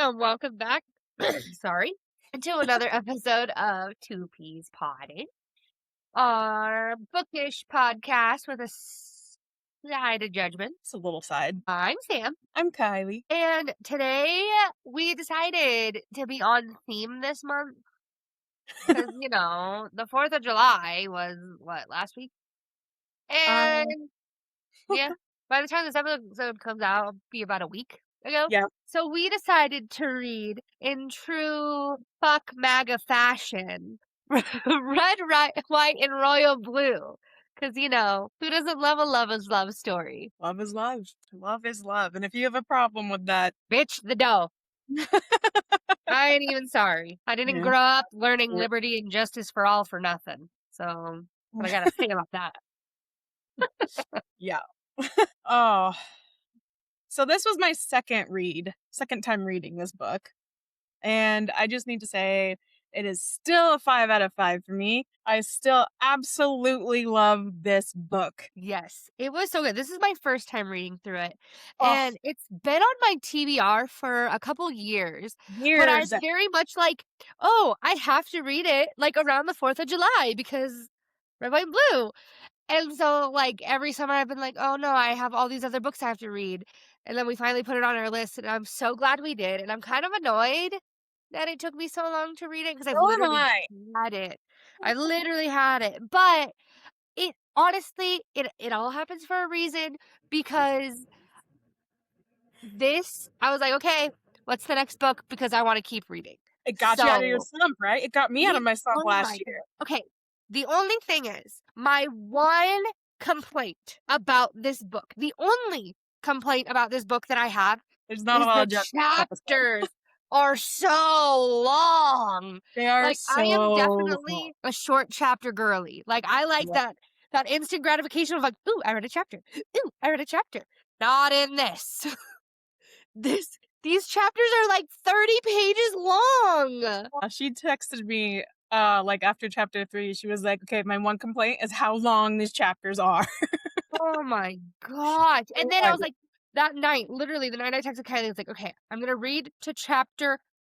and welcome back. Sorry, to another episode of Two Peas Potted, our bookish podcast with a side of judgment. It's a little side. I'm Sam, I'm Kylie. and today we decided to be on theme this month because the 4th of July was last week, and Um, yeah, by the time this episode comes out, it'll be about a week ago. yeah, So we decided to read in true fuck MAGA fashion, red, white, and royal blue. Because, who doesn't love a lover's love story? love is love. Love is love. And if you have a problem with that, Bitch, the dough. I ain't even sorry. I didn't yeah, grow up learning yeah. liberty and justice for all for nothing. So, what I gotta say about that. yeah. Oh, so this was my second time reading this book. And I just need to say it is still a 5 out of 5 for me. I still absolutely love this book. Yes, it was so good. This is my first time reading through it, Oh, and it's been on my TBR for a couple years, but I'm years. very much like, oh, I have to read it like around the 4th of July because red, white, and blue. And so like every summer I've been like, oh no, I have all these other books I have to read. And then we finally put it on our list, and I'm so glad we did. And I'm kind of annoyed that it took me so long to read it because I've So am literally I. had it. I literally had it. But it honestly, it all happens for a reason because I was like, okay, what's the next book? Because I want to keep reading. It got you out of your slump, right? It got me out of my slump last year. Okay, the only thing is, my one complaint about this book, the only complaint about this book that I have There's not a is lot the of chapters are so long. They are Like, I am so definitely a short chapter girly. Like, I like yeah. that instant gratification of like, ooh, I read a chapter. Ooh, I read a chapter. Not in this. These chapters are like 30 pages long. She texted me like after chapter 3. She was like, okay, my one complaint is how long these chapters are. Oh my gosh. And then I Like, was like, that night, literally the night I texted Kylie, I was like, okay, I'm going to read to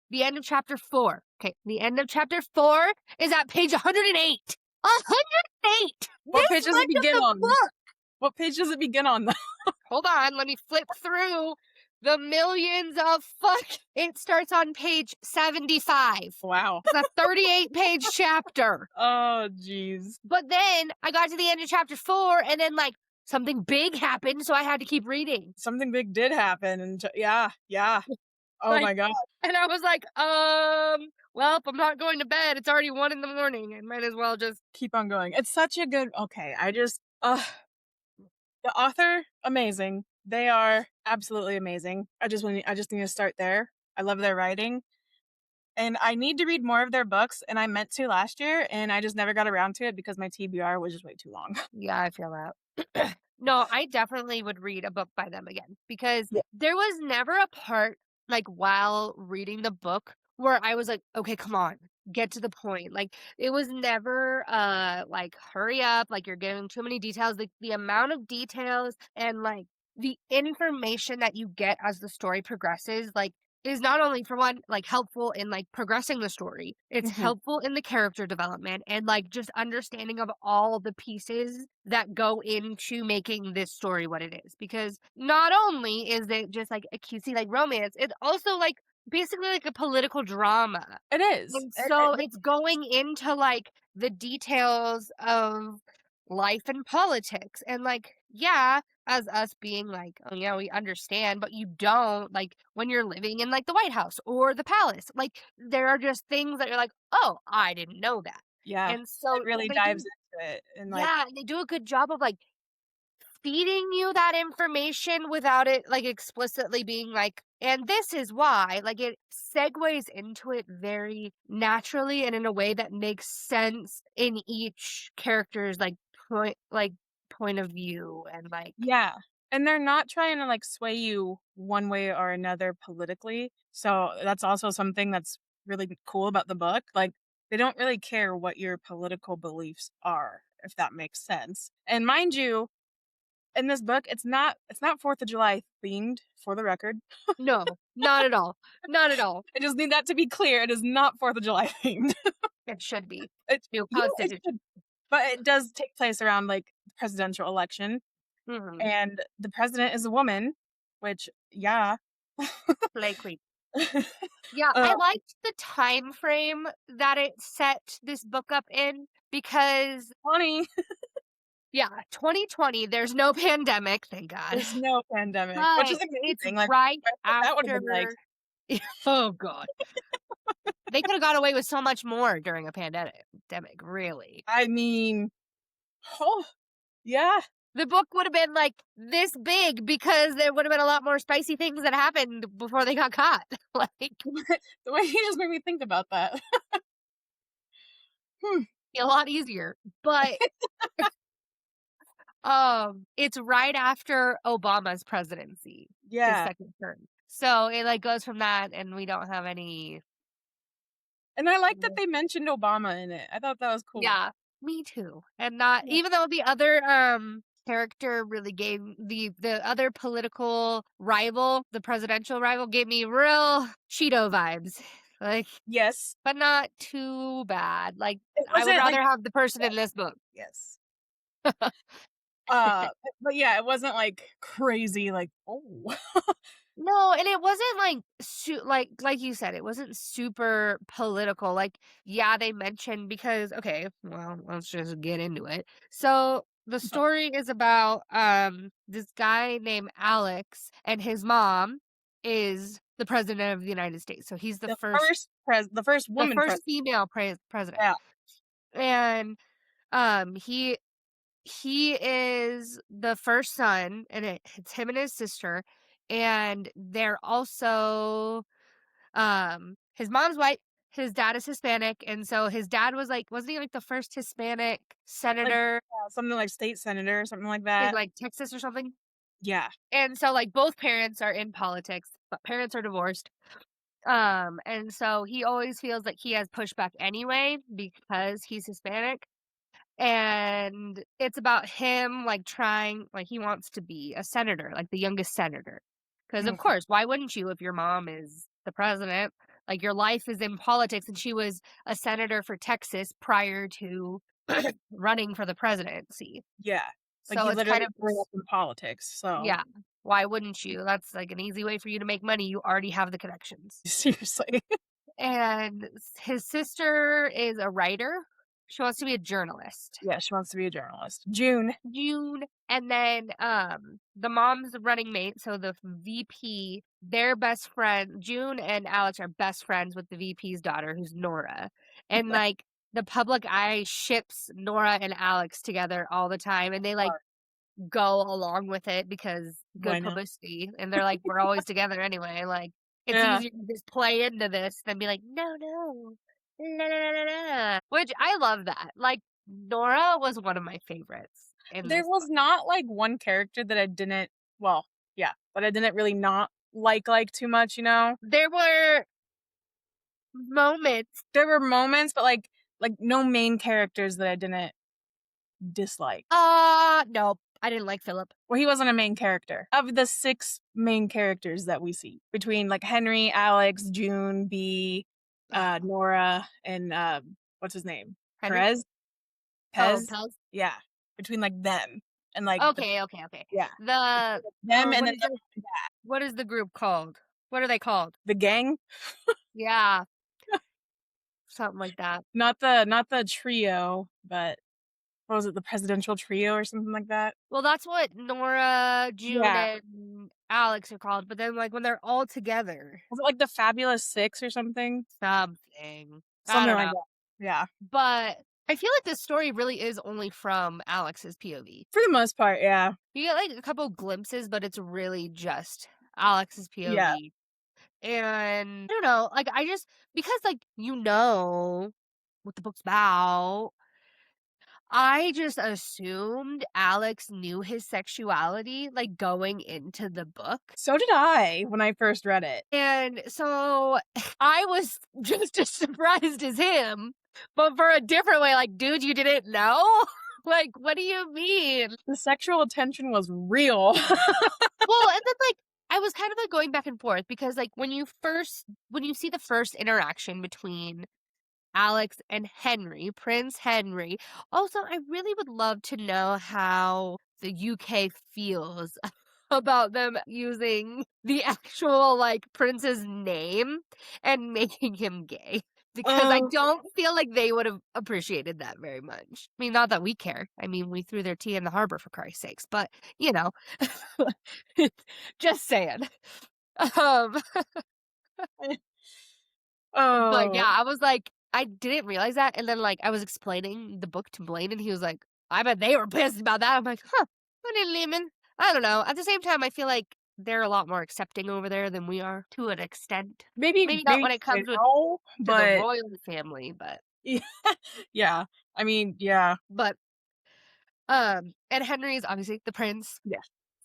the end of chapter 4. Okay, the end of chapter 4 is at page 108. 108! what page This does it much of begin the on? book! What page does it begin on though? Hold on, let me flip through the millions of fuck. It starts on page 75. Wow. It's a 38-page chapter. Oh jeez. But then I got to the end of chapter 4, and then like something big happened, so I had to keep reading. Something big did happen, and yeah. Oh Like, my god. and I was like, well, if I'm not going to bed, it's already 1 a.m. I might as well just Keep on going. It's such a good. Okay, I just. The author, amazing. They are absolutely amazing. I just need to start there. I love their writing. And I need to read more of their books, and I meant to last year, and I just never got around to it because my TBR was just way too long. Yeah, I feel that. No, I definitely would read a book by them again because Yeah. there was never a part like while reading the book where I was like, okay, come on, get to the point. Like it was never like hurry up, like you're giving too many details. Like the amount of details and like the information that you get as the story progresses, like is not only for one like helpful in like progressing the story, it's Mhm. helpful in the character development and like just understanding of all the pieces that go into making this story what it is, because not only is it just like a cutesy like romance, it's also like basically like a political drama, It is. and so it's going into like the details of life and politics. And like, yeah, as us being like, oh yeah, we understand, but you don't, like when you're living in like the White House or the palace, like there are just things that you're like, oh, I didn't know that. Yeah. And so It really they do, dives into it. And like, yeah, they do a good job of like feeding you that information without it like explicitly being like, and this is why, like it segues into it very naturally and in a way that makes sense in each character's like point of view. And like, yeah. And they're not trying to like sway you one way or another politically. So that's also something that's really cool about the book. Like, they don't really care what your political beliefs are, if that makes sense. And mind you, in this book, it's not 4th of July themed, for the record. No, not at all. Not at all. I just need that to be clear, it is not 4th of July themed. It should be. It New it constitution. should, but it does take place around, like, the presidential election, Mhm. and the president is a woman, which yeah. Play queen. Yeah, Uh, I liked the time frame that it set this book up in because funny, yeah, 2020, there's no pandemic, thank God. there's no pandemic, which But is it's amazing, like, right I what that would've after been like. oh god. They could have got away with so much more during a pandemic, really. I mean, oh, yeah. The book would have been, like, this big because there would have been a lot more spicy things that happened before they got caught. Like, The way you just made me think about that. Hmm, a lot easier. But, it's right after Obama's presidency, his yeah, 2nd term. So, it, like, goes from that, and we don't have any and I like that they mentioned Obama in it, I thought that was cool. yeah, me too. And not Yeah. even though the other, character really gave the other political rival, the presidential rival, gave me real Cheeto vibes. Like, Yes. but not too bad. Like, It I would wasn't like rather have the person yeah, in this book. yes. But yeah, it wasn't, like, crazy, like, "Oh." No, and it wasn't like like you said, it wasn't super political. Like, yeah, they mentioned because okay, well, let's just get into it. So the story is about this guy named Alex and his mom is the president of the United States. So he's The first the woman first president. female president. Yeah. And he is the first son, and it's him and his sister, and they're also, his mom's white, his dad is Hispanic, and so his dad was like wasn't he like the first Hispanic Like, senator yeah, something like state senator or something like in, that. like, Texas or something? Yeah. And so, like, both parents are in politics, but parents are divorced, and so he always feels like he has pushback anyway because he's Hispanic. And it's about him, like, trying like, he wants to be a senator, like, the youngest senator. Because of Mhm. course, why wouldn't you if your mom is the president? Like, your life is in politics, and she was a senator for Texas prior to running for the presidency. Yeah. Like, So he it's kind literally of grew up in politics, so yeah, why wouldn't you? That's, like, an easy way for you to make money, you already have the connections. seriously. And his sister is a writer. She wants to be a journalist. Yeah, she wants to be a journalist. June. June, and then, the mom's running mate, so the VP, their best friend June and Alex are best friends with the VP's daughter, who's Nora, and, like, the public eye ships Nora and Alex together all the time, and they, like, Or go along with it because why good not? publicity, and they're like, "We're always together anyway," like, it's Yeah. easier to just play into this than be like, "No, no, la, la, la, la, la," which I love that, like, Nora was one of my favorites in There this was book. not, like, one character that I didn't well, yeah, that I didn't really not like too much, you know? There were moments There were moments, but, like, no main characters that I didn't dislike. nope, I didn't like Philip. Well, he wasn't a main character. Of the 6 main characters that we see between, like, Henry, Alex, June, Bee, Ugh, Nora, and, what's his name? Henry? Perez? Oh, Pez? Pels? Yeah, between, like, them and, like, the Okay, okay, okay. yeah, The them and what then is what is the group called? What are they called? the gang, Yeah, something like that. not the trio, but what was it, the presidential trio or something like that? Well, that's what Nora, June, Yeah. and Alex are called, but then, like, when they're all together Was it, like, the Fabulous 6 or something? something. I Something don't like know, that. Yeah. but I feel like this story really is only from Alex's POV. For the most part, yeah. You get, like, a couple glimpses, but it's really just Alex's Yeah. POV. And I don't know, like, I just because, like, you know what the book's about, I just assumed Alex knew his sexuality, like, going into the book. So did I when I first read it. And so I was just as surprised as him, but for a different way, like, dude, you didn't know? Like, what do you mean? The sexual tension was real. Well, and then, like, I was kind of, like, going back and forth because, like, when you see the first interaction between Alex and Henry, Prince Henry. Also, I really would love to know how the UK feels about them using the actual, like, prince's name and making him gay, because I Um, don't feel like they would have appreciated that very much. I mean, not that we care. I mean, we threw their tea in the harbor for Christ's sakes, but, you know, just saying. Um But oh, yeah, I was like, I didn't realize that, and then, like, I was explaining the book to Blaine, and he was like, "I bet they were pissed about that." I'm like, "Huh, I didn't even." I don't know. At the same time, I feel like they're a lot more accepting over there than we are to an extent. Maybe not maybe when it comes now, to the but royal family, but yeah, yeah. I mean, yeah, but, and Henry is obviously yeah.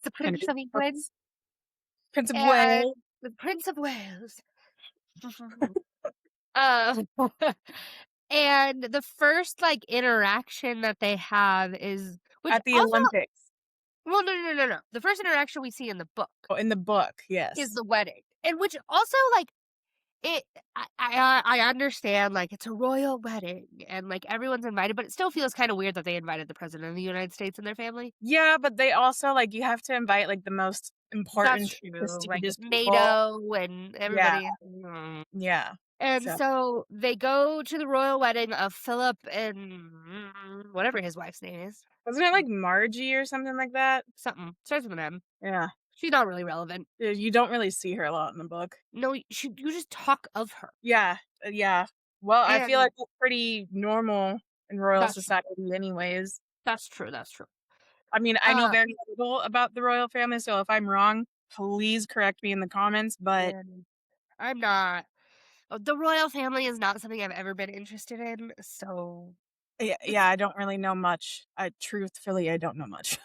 the Prince Henry, of England, Prince, Prince of and Wales. the Prince of Wales. Um, and the first, like, interaction that they have is which At the also Olympics. well, no. The first interaction we see in the book Oh, in the book, is yes. the wedding, and which also, like, it I understand, like, it's a royal wedding and, like, everyone's invited, but it still feels kinda weird that they invited the president of the United States and their family. Yeah, but they also, like, you have to invite, like, the most That's important, true, like, prestigious people. NATO and Yeah, everybody. yeah. And So, so they go to the royal wedding of Philip and whatever his wife's name is. wasn't it, like, Margie or something like that? Something. Starts with an M. Yeah. She's not really relevant. You don't really see her a lot in the book. No, you just talk of her. Yeah, yeah. Well, I feel And like that's pretty normal in royal that's true. society anyways. That's true, that's true. I mean, I know Uh, very little about the royal family, so if I'm wrong, please correct me in the comments, but and I'm not the royal family is not something I've ever been interested in, so yeah, it's I don't really know much. Truthfully, I don't know much.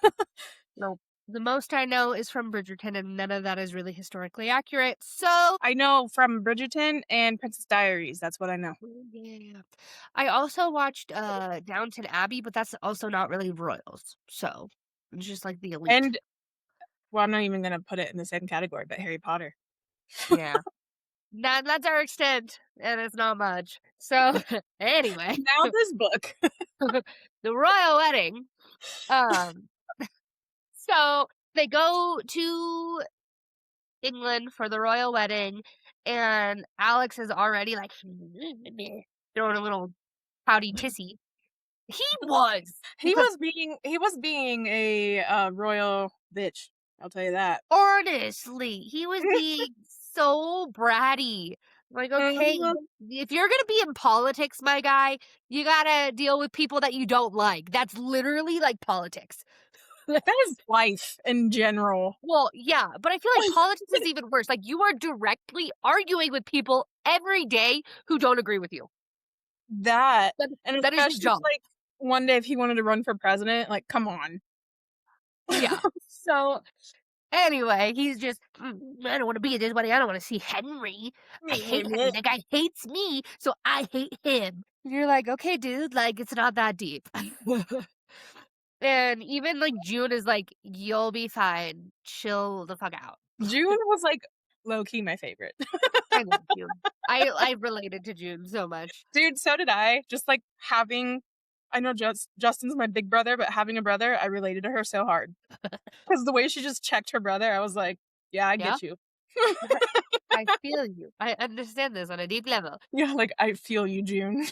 no. The most I know is from Bridgerton, and none of that is really historically accurate, so I know from Bridgerton and Princess Diaries, that's what I know. yeah. I also watched, Downton Abbey, but that's also not really royals, so it's just, like, the elite. And well, I'm not even gonna put it in the same category, but Harry Potter. Yeah. That's our extent, and it's not much. So, anyway, Now this book. the royal wedding, um, so they go to England for the royal wedding, and Alex is already, like, throwing a little pouty tissy. He was, because He was being a, royal bitch, I'll tell you that. honestly, he was being so bratty. Like, okay, Mhm. if you're gonna be in politics, my guy, you gotta deal with people that you don't like. That's literally like politics. That is life in general. Well, yeah, but I feel like politics is even worse. Like, you are directly arguing with people every day who don't agree with you. That, That and that is your especially, job. like, one day if he wanted to run for president, like, come on. Yeah. So anyway, he's just, I don't want to be this way. I don't want to see Henry. I hate Henry. The guy hates me, so I hate him. And you're like, okay, dude, like, it's not that deep. And even like June is like, you'll be fine. Chill the fuck out. June was, like, low key my favorite. I love June. I related to June so much. Dude, so did I. Just, like, having I know Justin's my big brother, but having a brother, I related to her so hard. 'Cause the way she just checked her brother, I was like, "Yeah, I Yeah, get you." I feel you. I understand this on a deep level. Yeah, like, I feel you, June.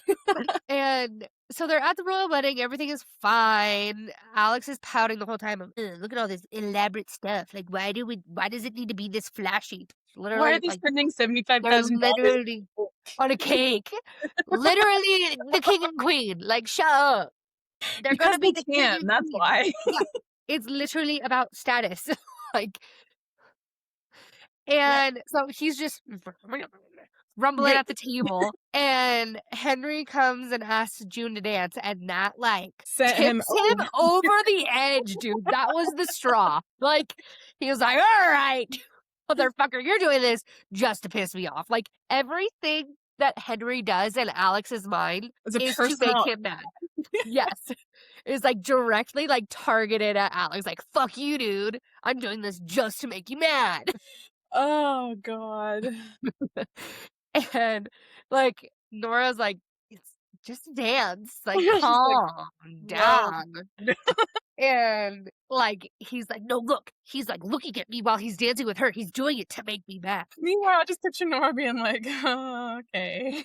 And so they're at the royal wedding, everything is fine. Alex is pouting the whole time of, "Ugh, look at all this elaborate stuff. Like, why does it need to be this flashy?" Why are Literally, they like, spending they're $75,000? literally on a cake. Literally the king and queen. Like, shut up. They're Because gonna be they the king can, and that's queen. why. Yeah. It's literally about status. Like, Yeah, and so he's just rumbling they at the table, and Henry comes and asks June to dance, and that, like, sent him tips him over. over the edge, dude. That was the straw. Like, he was like, "Alright, motherfucker, you're doing this just to piss me off." Like, everything that Henry does in Alex's mind It's a is to make personal him mad. Yes. is, like, directly, like, targeted at Alex, like, "Fuck you, dude. I'm doing this just to make you mad." Oh god. And, like, Nora's like, "It's just a dance, like, She's like, calm "No." down." And, like, he's like, "No, look." He's, like, looking at me while he's dancing with her. He's doing it to make me mad. Meanwhile, I just picture Nora being like, "Oh, okay."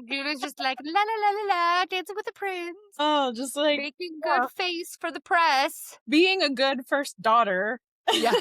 Dude just like, "La, la, la, la, la, dancing with the prince, Oh, just like, making yeah, good face for the press." being a good first daughter. Yeah,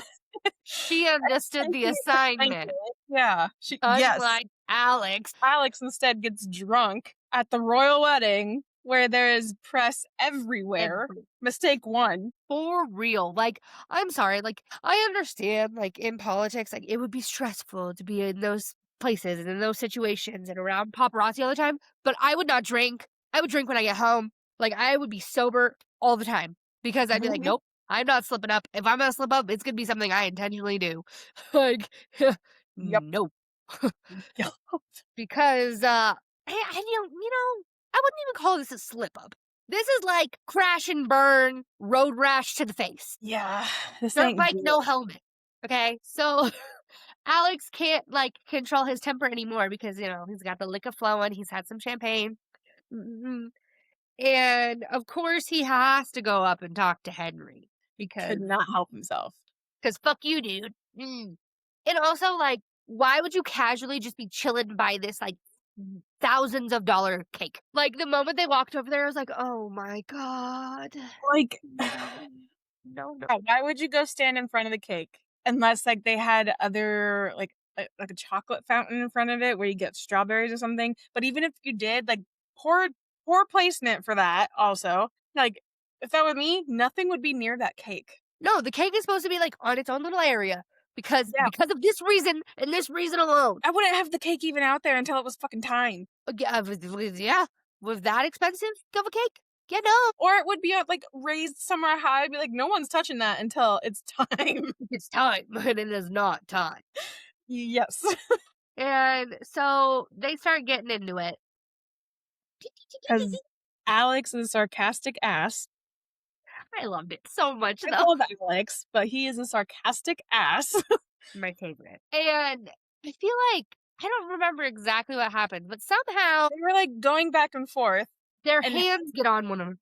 she understood the Taking it for assignment, granted. Yeah, yes. unlike Alex. Alex instead gets drunk at the royal wedding where there is press everywhere. Every Mistake 1. For real, like, I'm sorry, like, I understand, like, in politics, like, it would be stressful to be in those places and in those situations and around paparazzi all the time, but I would not drink. I would drink when I get home. Like, I would be sober all the time because I'd be like, Mhm. "Nope, I'm not slipping up. If I'm gonna slip up, it's gonna be something I intentionally do." Like, Yep. no. Yep. Because, I I wouldn't even call this a slip up. This is like crash and burn, road rash to the face. Yeah, this Dirt ain't bike, good. no helmet. Okay, so Alex can't like control his temper anymore because he's got the liquor flowing. He's had some champagne, and of course he has to go up and talk to Henry because Could not help himself. fuck you, dude. And also, like, why would you casually just be chilling by this, like, thousands of dollar cake? Like, the moment they walked over there, I was like, "Oh my god. Like, No. No, no." why would you go stand in front of the cake unless, like, they had other like a chocolate fountain in front of it where you get strawberries or something, but even if you did, like, poor poor placement for that also. Like, if that were me, nothing would be near that cake. No, the cake is supposed to be, like, on its own little area Yeah, because of this reason and this reason alone. I wouldn't have the cake even out there until it was fucking time. Yeah, yeah, was that expensive of a cake? Yeah, no. Or it would be, like, raised somewhere high, be like, "No one's touching that until it's time." It's time, and it is not time. Yes. And so they start getting into it. 'Cause Alex is a sarcastic ass. I loved it so much, I though. love Alex, but he is a sarcastic ass. My favorite. And I feel like I don't remember exactly what happened, but somehow They were, like, going back and forth, their and hands get on one of them.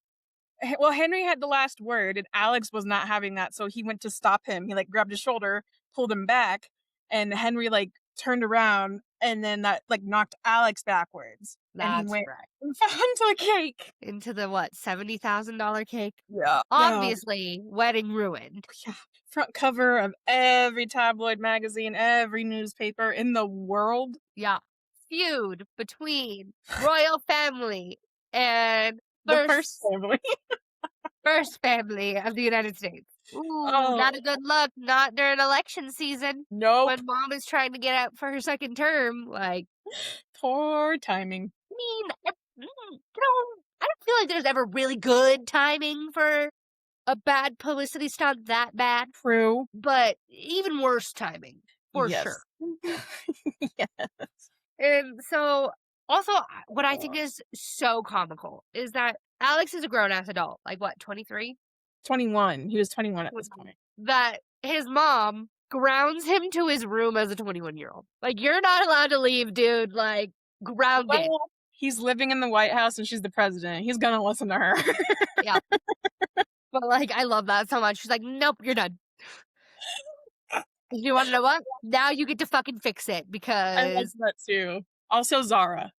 well, Henry had the last word, and Alex was not having that, so he went to stop him. He, like, grabbed his shoulder, pulled him back, and Henry, like, turned around, and then that, like, knocked Alex backwards, and he That's went right. and fell into the cake. Into the what, $70,000 cake? Yeah. No. Obviously, wedding ruined. Yeah. Front cover of every tabloid magazine, every newspaper in the world. Yeah. Feud between royal family and The first first family. first family of the United States. Ooh, not a Oh, good look, not during election season nope. when mom is trying to get out for her second term. Like, Poor timing. mean, I don't feel like there's ever really good timing for a bad publicity stunt that bad, True. but even worse timing, for sure. Yes. Yeah. And so, also, what I think is so comical is that Alex is a grown ass adult, like what, 23? 21. He was 21 at this point. That his mom grounds him to his room as a 21-year-old. Like, you're not allowed to leave, dude. Like, grounded. Well, he's living in the White House and she's the president. He's gonna listen to her. Yeah. But, like, I love that so much. She's like, "Nope, you're done. You wanna know what? Now you get to fucking fix it I love because that too. Also Zara.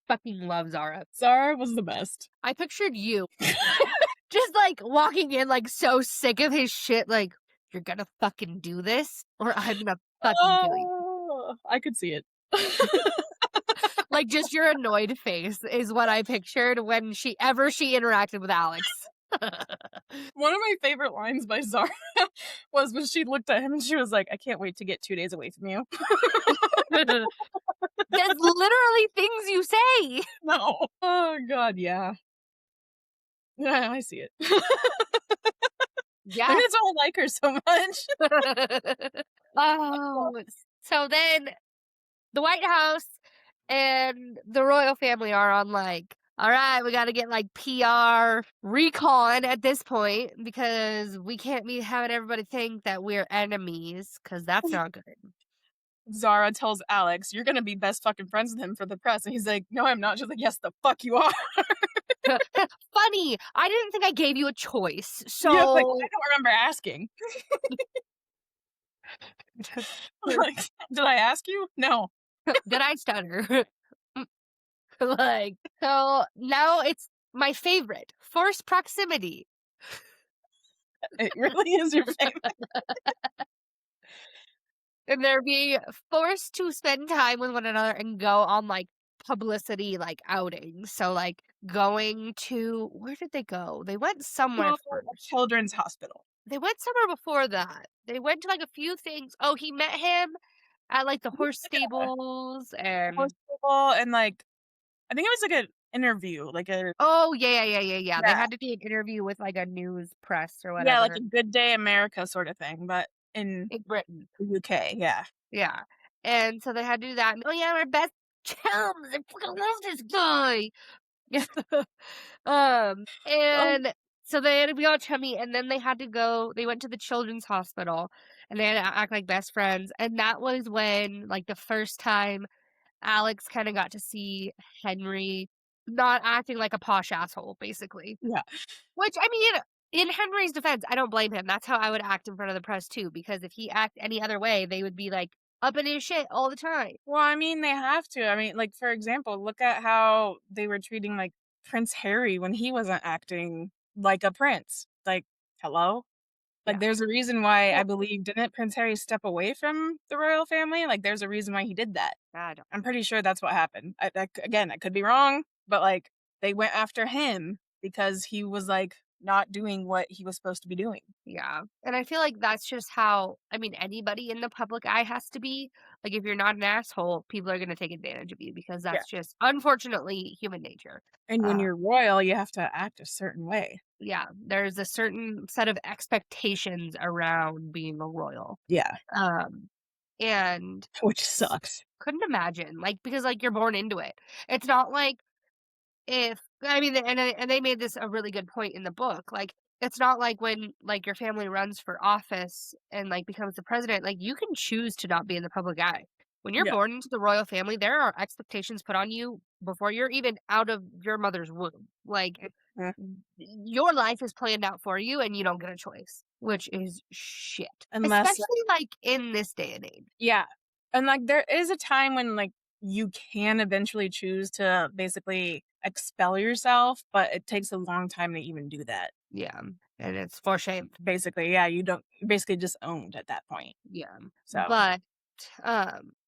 fucking love Zara." Zara was the best. I pictured you just, like, walking in, like, so sick of his shit, like, "You're gonna fucking do this or I'm gonna fucking kill you." Oh, I could see it. Like, just your annoyed face is what I pictured when she interacted with Alex. One of my favorite lines by Zara was when she looked at him and she was like, "I can't wait to get 2 days away from you." That's literally things you say. No. Oh god, yeah. Yeah, I see it. Maybe Yeah. that's why I like her so much. Oh, so then the White House and the royal family are on, like, all right, we got to get like PR recon at this point because we can't be having everybody think that we're enemies because that's not good. Zara tells Alex, "You're gonna be best fucking friends with him for the press," and he's like, "No, I'm not." She's like, "Yes, the fuck you are." Funny, I didn't think I gave you a choice. Yeah, like, I So, don't remember asking. Like, "Did I ask you?" "No." did I stutter? Like, so now it's my favorite forced proximity. It really is your favorite. And they're being forced to spend time with one another and go on, like, publicity, like, outings. So, like, going to where did they go? They went somewhere To a first. children's hospital. They went somewhere before that. They went to, like, a few things. Oh, he met him at, like, the horse Like a stables and hospital and, like, I think it was like an interview, like a oh, yeah. They yeah, had to do an interview with, like, a news press or yeah, like a whatever Good Day America sorta thing, but in in Britain. the UK, yeah. Yeah. And so they had to do that. "Oh, yeah, we're best chums. I fucking love this guy." Oh, And so they had to be all chummy, and then they went to the children's hospital, and they had to act like best friends, and that was when, like, the first time Alex kinda got to see Henry not acting like a posh asshole, basically. yeah. Which, I mean, in Henry's defense, I don't blame him. That's how I would act in front of the press too, because if he act any other way, they would be, like, up in his shit all the time. Well, I mean, they have to. I mean, like, for example, look at how they were treating, like, Prince Harry when he wasn't acting like a prince. Like, hello? Like, Yeah. there's a reason why I Well, believe didn't Prince Harry step away from the royal family? Like, there's a reason why he did that. I don't I'm pretty sure that's what happened. Again, I could be wrong, but, like, they went after him because he was, like, not doing what he was supposed to be doing. yeah, and I feel like that's just how I mean, anybody in the public eye has to be. Like, if you're not an asshole, people are gonna take advantage of you because Yeah. that's just, unfortunately, human nature. And when Uh, you're royal, you have to act a certain way. yeah, there's a certain set of expectations around being a royal. Yeah, Um, and which s sucks. couldn't imagine, like, because, like, you're born into it. It's not like if I mean, and they made this a really good point in the book, like, it's not like when, like, your family runs for office and, like, becomes the president, like, you can choose to not be in the public eye. When you're Yeah. born into the royal family, there are expectations put on you before you're even out of your mother's womb. Like, Mhm. your life is planned out for you and you don't get a choice, which is shit, Unless especially, like, in this day and age. yeah. And, like, there is a time when, like, you can eventually choose to basically expel yourself, but it takes a long time to even do that. Yeah, and it's for shame. Basically, yeah, you're basically just owned at that point. Yeah, So, but,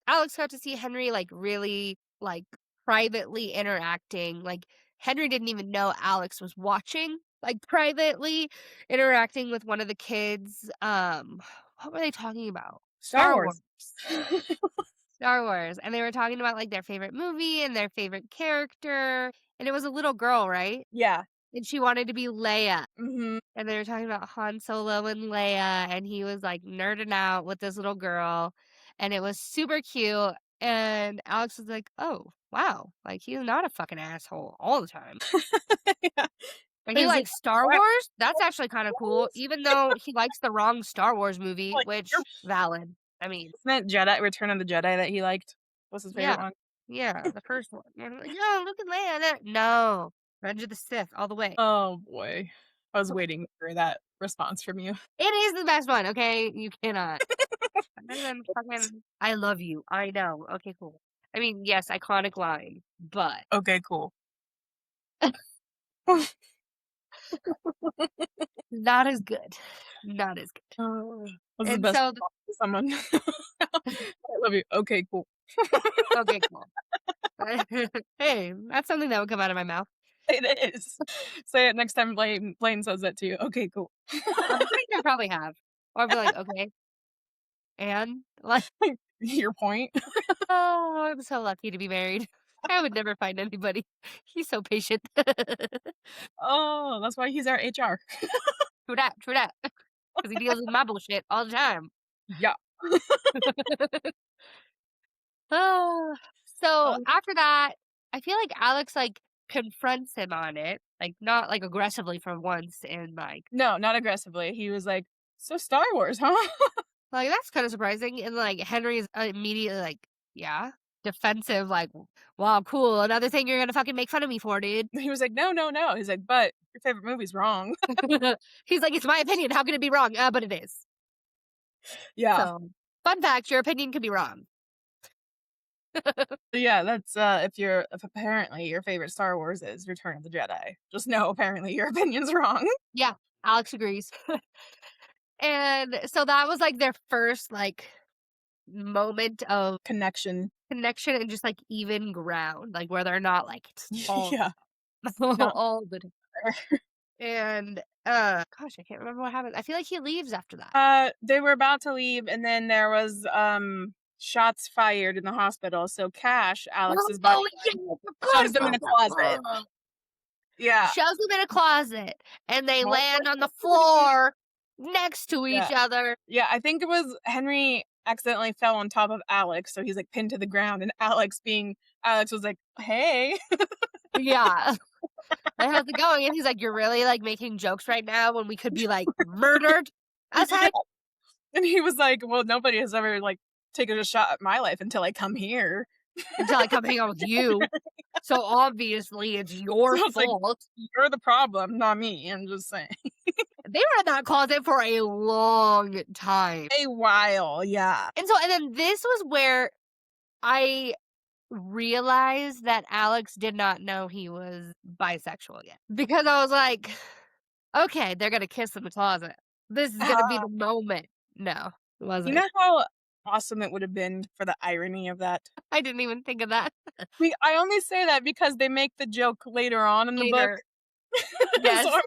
Alex got to see Henry, like, really, like, privately interacting, like, Henry didn't even know Alex was watching, like, privately interacting with one of the kids, what were they talking about? Star Star Wars. Wars. Star Wars, and they were talking about, like, their favorite movie and their favorite character, and it was a little girl, right? Yeah. And she wanted to be Leia. Mhm. And they were talking about Han Solo and Leia, and he was, like, nerding out with this little girl, and it was super cute, and Alex was like, "Oh, wow, like, he's not a fucking asshole all the time." Yeah. And he He's like, likes Star "What? Wars? That's actually kinda cool, even though he likes the wrong Star Wars movie, Like, you're which valid. I mean, wasn't it Jedi Return of the Jedi that he liked? Was his favorite yeah, one? yeah, the first one. And I'm like, "Yeah, look at Leia there." No, Revenge of the Sith all the way. Oh, boy. I was waiting for that response from you. It is the best one, okay? You cannot. And then fucking, "I love you." I know. Okay, cool. I mean, yes, iconic line, but Okay, cool. not as good. Not as good. Oh, was the And best so response to someone. I love you. Okay, cool. okay, cool. Hey, that's something that would come out of my mouth. It is. Say it next time Blaine says that to you. Okay, cool. I'm pretty sure I probably have. Or I'll be like, "Okay, and?" Like, Your point. "Oh, I'm so lucky to be married. I would never find anybody. He's so patient." Oh, that's why he's our HR. True that, because he deals with my bullshit all the time. Yeah. Oh, so Oh, after that, I feel like Alex, like confronts him on it, like, not, like, aggressively for once, and, No, not aggressively. He was like, "So Star Wars, huh?" that's kinda surprising, and, like, Henry's immediately like, "Yeah?" Defensive, like, "Wow, cool, another thing you're gonna fucking make fun of me for, dude." He was like, "No, no, no." He's like, "But your favorite movie's wrong." He's like, "It's my opinion, how can it be wrong?" But it is." Yeah. So, fun fact, your opinion could be wrong. Yeah, that's, if apparently your favorite Star Wars is Return of the Jedi, just know apparently your opinion's wrong. Yeah, Alex agrees. And so that was, like, their first, like, moment of Connection. connection and just, like, even ground, like, where they're not, like, it's all Yeah. No. all the and, gosh, I can't remember what happened. I feel like he leaves after that. They were about to leave, and then there was, shots fired in the hospital, so Cash, Alex's Oh, bodyguard, yeah, I forgot shoves them in about a that closet. part. Yeah. Shoves them in a closet, and they Most land on the likely. floor next to Yeah. each other. Yeah, I think it was Henry accidentally fell on top of Alex, so he's, like, pinned to the ground, and Alex was like, "Hey." Yeah. Like, "How's it going?" And he's like, "You're really, like, making jokes right now when we could be, like, murdered Yeah. outside?" And he was like, "Well, nobody has ever, like, taken a shot at my life until I come here." Until I come hang out with you. So obviously it's So your I was like, fault. "You're the problem, not me, I'm just saying." They were in that closet for a long time. A while, yeah. And then this was where I realized that Alex did not know he was bisexual yet. Because I was like, okay, they're gonna kiss in the closet. This is gonna be Uh, the moment. No, it you wasn't. know how awesome it would have been for the irony of that? I didn't even think of that I only say that because they make the joke later on in the book, later. so I'm Yes. like,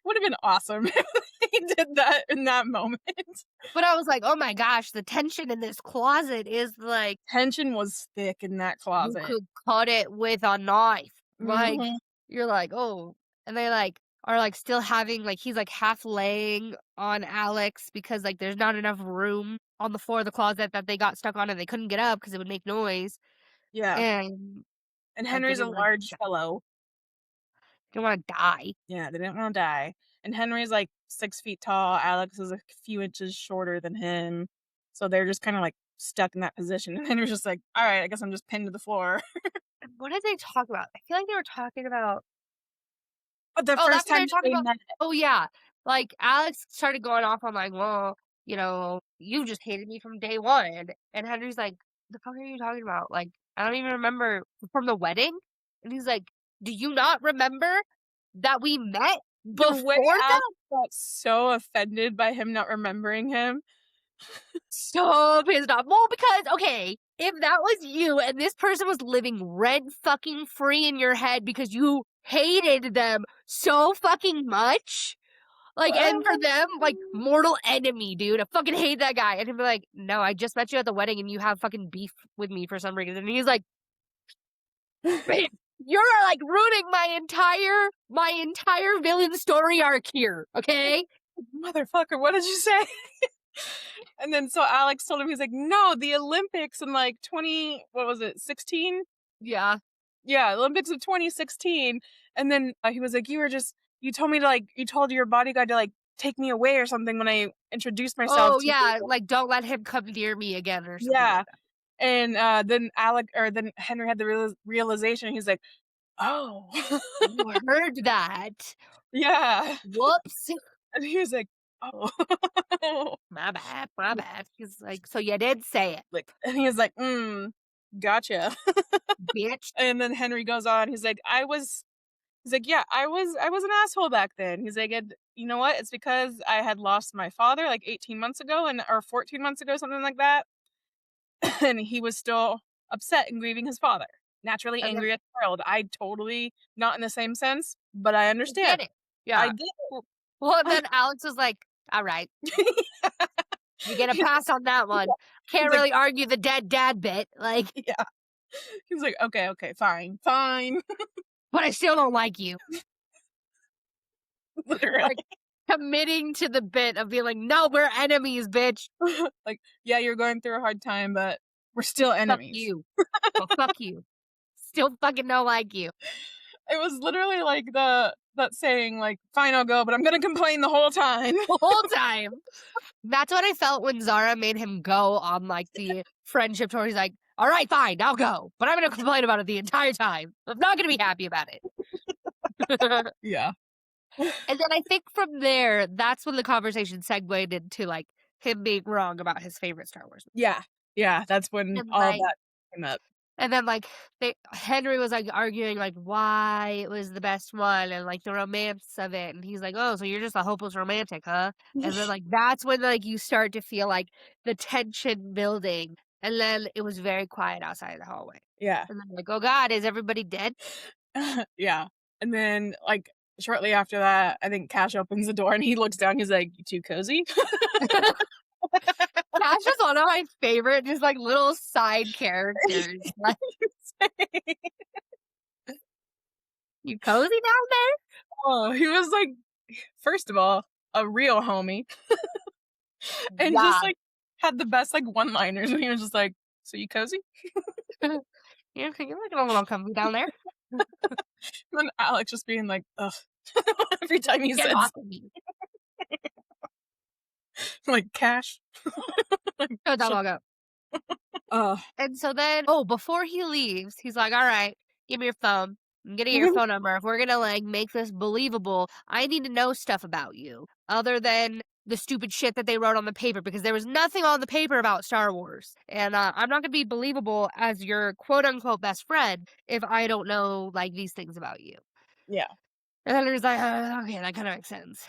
would have been awesome if he did that in that moment. But I was like, oh my gosh, the tension in this closet is like Tension was thick in that you closet. could cut it with a knife. Like, Mhm. you're like, "Oh," and they, like, are, like, still having like, he's, like, half laying on Alex because, like, there's not enough room on the floor of the closet that they got stuck on and they couldn't get up because it would make noise, Yeah, and, and like, they Henry's a didn't want large fellow. didn't wanna die. Yeah, they didn't wanna die, and Henry's, like, 6 feet tall, Alex is a few inches shorter than him, so they're just kinda, like, stuck in that position, and Henry's just like, "Alright, I guess I'm just pinned to the floor." And what did they talk about? I feel like they were talking about But the oh, that's first what they time were that talking they about? met. Oh, yeah. Like, Alex started going off on, like, "Well, you know, you just hated me from day one." And Henry's like, "The fuck are you talking about? Like, I don't even remember from the wedding?" And he's like, "Do you not remember that we met The way before Alex that?" got so offended by him not remembering him. So pissed off. Well, because, okay, if that was you and this person was living rent fucking free in your head because you hated them so fucking much, like, and for them, like, mortal enemy, dude. I fucking hate that guy. And he'd be like, "No, I just met you at the wedding and you have fucking beef with me for some reason." And he's like, "Man, you're, like, ruining my entire villain story arc here, okay?" "Motherfucker, what did you say?" And then so Alex told him, he's like, "No, the Olympics in, like, 20 what was it, 16?" Yeah. Yeah, Olympics of 2016, and then, he was like, you told me to, like you told your bodyguard to, like, take me away or something when I introduced myself Oh, to you." yeah, like, "Don't let him come near me again," or something Yeah, like that. and, then Henry had the realization, he's like, "Oh." You heard that. Yeah, Whoops. and he was like, "Oh." My bad, my bad. He's like, "So you did say it, Like, and he was like, gotcha." bitch." And then Henry goes on, he's like, "Yeah, I was an asshole back then." He's like, "And you know what? It's because I had lost my father like 18 months ago or 14 months ago, something like that." And he was still upset and grieving his father. Naturally And then angry at the world. I totally not in the same sense, but I I get understand. it. I Yeah. did Well and then Alex was like, "Alright, it. you get a pass on that one. He's Can't like, really argue the dead dad bit, like, yeah. He's like, "Okay, okay, fine, fine." but I still don't like you." Literally. Like, committing to the bit of being like, "No, we're enemies, bitch. Like, "Yeah, you're going through a hard time, but we're still Fuck enemies." you. Well, fuck you. Still fucking don't like you." It was literally like that saying, like, "Fine, I'll go, but I'm gonna complain the whole time." The whole time. That's what I felt when Zara made him go on, like, the friendship tour. He's like, "Alright, fine, I'll go, but I'm gonna complain about it the entire time. I'm not gonna be happy about it." Yeah. And then I think from there, that's when the conversation segued into, like, him being wrong about his favorite Star Wars Yeah. Yeah, that's when and, all like that came up. and then, like, Henry was, like, arguing, like, why it was the best one and, like, the romance of it, and he's like, "Oh, so you're just a hopeless romantic, huh?" And then, like, that's when, like, you start to feel, like, the tension building, and then it was very quiet outside the hallway. Yeah. And then like, "Oh god, is everybody dead?" Yeah. And then, like, shortly after that, I think Cash opens the door and he looks down, he's like, "You too cozy?" Cash is one of my favorite just, like, little side characters. Like, "You cozy down there?" Oh, he was like, first of all, a real homie, and just, Yeah. like, had the best, like, one-liners, and he was just like, "So you cozy?" You're looking a little comfy down there. And then Alex just being like, "Ugh," every time he Get said off of me. like, "Cash." Like, Shut the shut fuck up. Ugh. And so then before he leaves, he's like, "Alright, give me your phone. I'm gonna get your phone number. If we're gonna, like, make this believable, I need to know stuff about you other than the stupid shit that they wrote on the paper because there was nothing on the paper about Star Wars. And, I'm not gonna be believable as your quote unquote best friend if I don't know, like, these things about you." Yeah. And then he's like, okay, that kind of makes sense."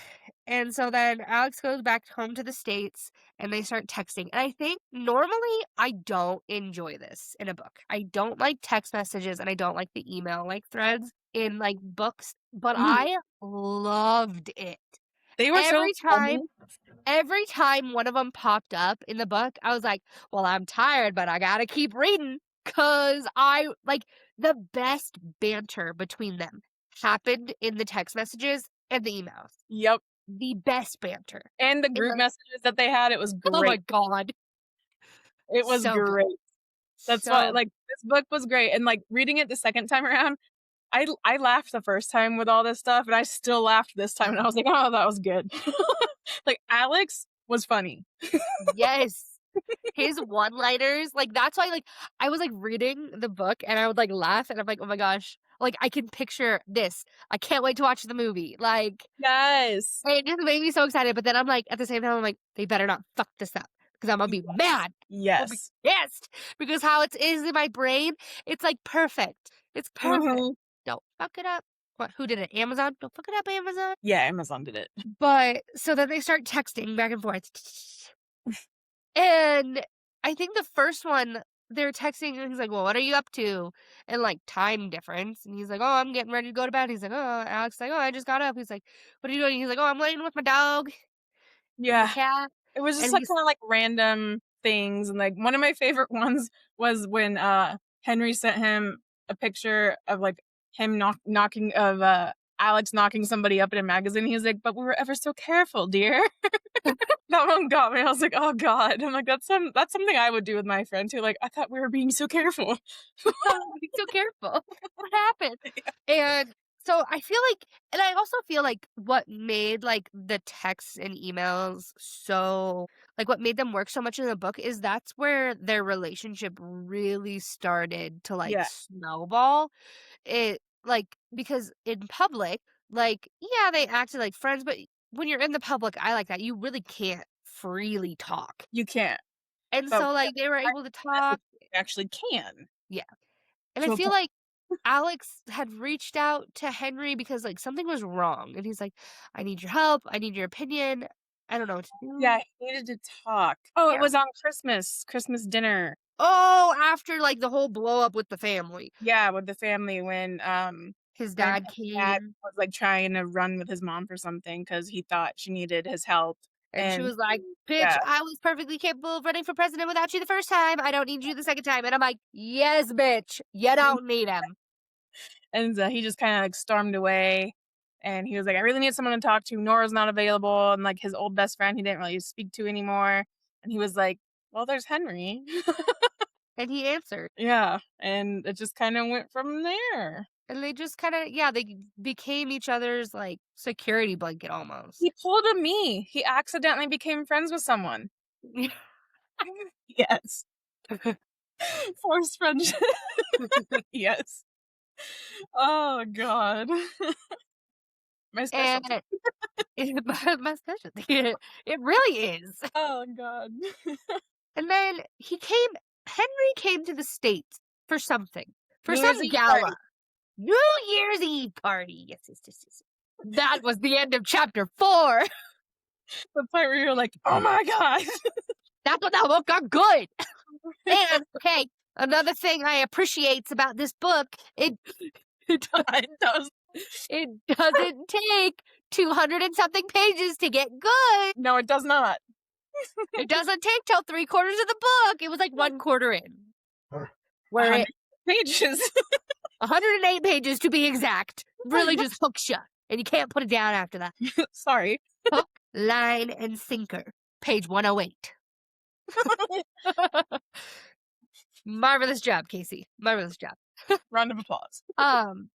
And so then Alex goes back home to the States and they start texting. And I think normally I don't enjoy this in a book. I don't like text messages and I don't like the email like threads in like books, but Mhm. I loved it. They were so Every time funny. Every time one of them popped up in the book, I was like, "Well, I'm tired, but I gotta keep reading." Cause I like, the best banter between them happened in the text messages and the emails. Yep. The best banter. And the And, group like messages that they had, it was oh my great. god, It was so good, great. That's why, so like, this book was great, and, like, reading it the second time around, I laughed the first time with all this stuff, and I still laughed this time, and I was like, "Oh, that was good." Like, Alex was funny. yes. His one-liners, like, that's why, like, I was, like, reading the book and I would, like, laugh and I'm like, "Oh my gosh." Like, I can picture this. I can't wait to watch the movie. Like, Yes. it just made me so excited, but then I'm like, at the same time, I'm like, "They better not fuck this up because I'm gonna be Yes. mad. I'll be Yes. pissed because how it is in my brain, it's, like, perfect. It's perfect. Mhm. Don't fuck it up." What, who did it? Amazon? "Don't fuck it up, Amazon." Yeah, Amazon did it. But so then they start texting back and forth. And I think the first one, they're texting and he's like, "Well, what are you up to?" And, like, time difference, and he's like, "Oh, I'm getting ready to go to bed." He's like, "Oh," Alex is like, "Oh, I just got up." He's like, "What are you doing?" He's like, "Oh, I'm laying with my dog and my Yeah. cat." It was just, And like, he's kinda, like, random things, and, like, one of my favorite ones was when, Henry sent him a picture of, like, him knocking of, Alex knocking somebody up in a magazine, he was like, "But we were ever so careful, dear." That one got me, I was like, "Oh god." I'm like, that's something I would do with my friend too, like, "I thought we were being so careful." be so careful. What happened? And so I feel like and I also feel like what made, like, the texts and emails so like, what made them work so much in the book is that's where their relationship really started to, like, Yeah, snowball. It like, because in public, like, yeah, they acted like friends, but when you're in the public eye like that, you really can't freely talk. you can't, And but so, when like, they were able to you message, talk. you actually can Yeah. And I to a feel point. like Alex had reached out to Henry because, like, something was wrong, and he's like, "I need your help, I need your opinion, I don't know what to Yeah, do." he needed to talk. Oh, it Yeah. was on Christmas dinner. Oh, after, like, the whole blow up with the family. Yeah, with the family His when dad his dad came, was, like, trying to run with his mom for something because he thought she needed his help, and she and was like, "Bitch, yeah, I was perfectly capable of running for president without you the first time, I don't need you the second time." And I'm like, "Yes, bitch, you don't need him." and, he just kinda, like, stormed away, and he was like, "I really need someone to talk to, Nora's not available," and, like, his old best friend he didn't really speak to anymore, and he was like, "Well, there's Henry." And he answered. Yeah, and it just kinda went from there. And they just kinda yeah, they became each other's, like, security blanket almost. He pulled a me. He accidentally became friends with someone. Yes. Forced friendship. Yes. Oh god. My specialty. And my specialty. It really is. Oh god. And then Henry came to the States for something, for New Year's some Eve party. gala. New Year's Eve party. Yes, yes, yes, yes. That was the end of chapter 4. The part where you're like, "Oh my god." That's what that book got good. And, okay, another thing I appreciates about this book, it It does. it doesn't take 200 and something pages to get good. No, it does not. It doesn't take till 3/4 of the book. It was like 1/4 in. Where 100 it pages. 108 pages to be exact. Really just hooks you, and you can't put it down after that. Sorry. Hook, line, and sinker. Page 108. Marvelous job, Casey. Marvelous job. Round of applause.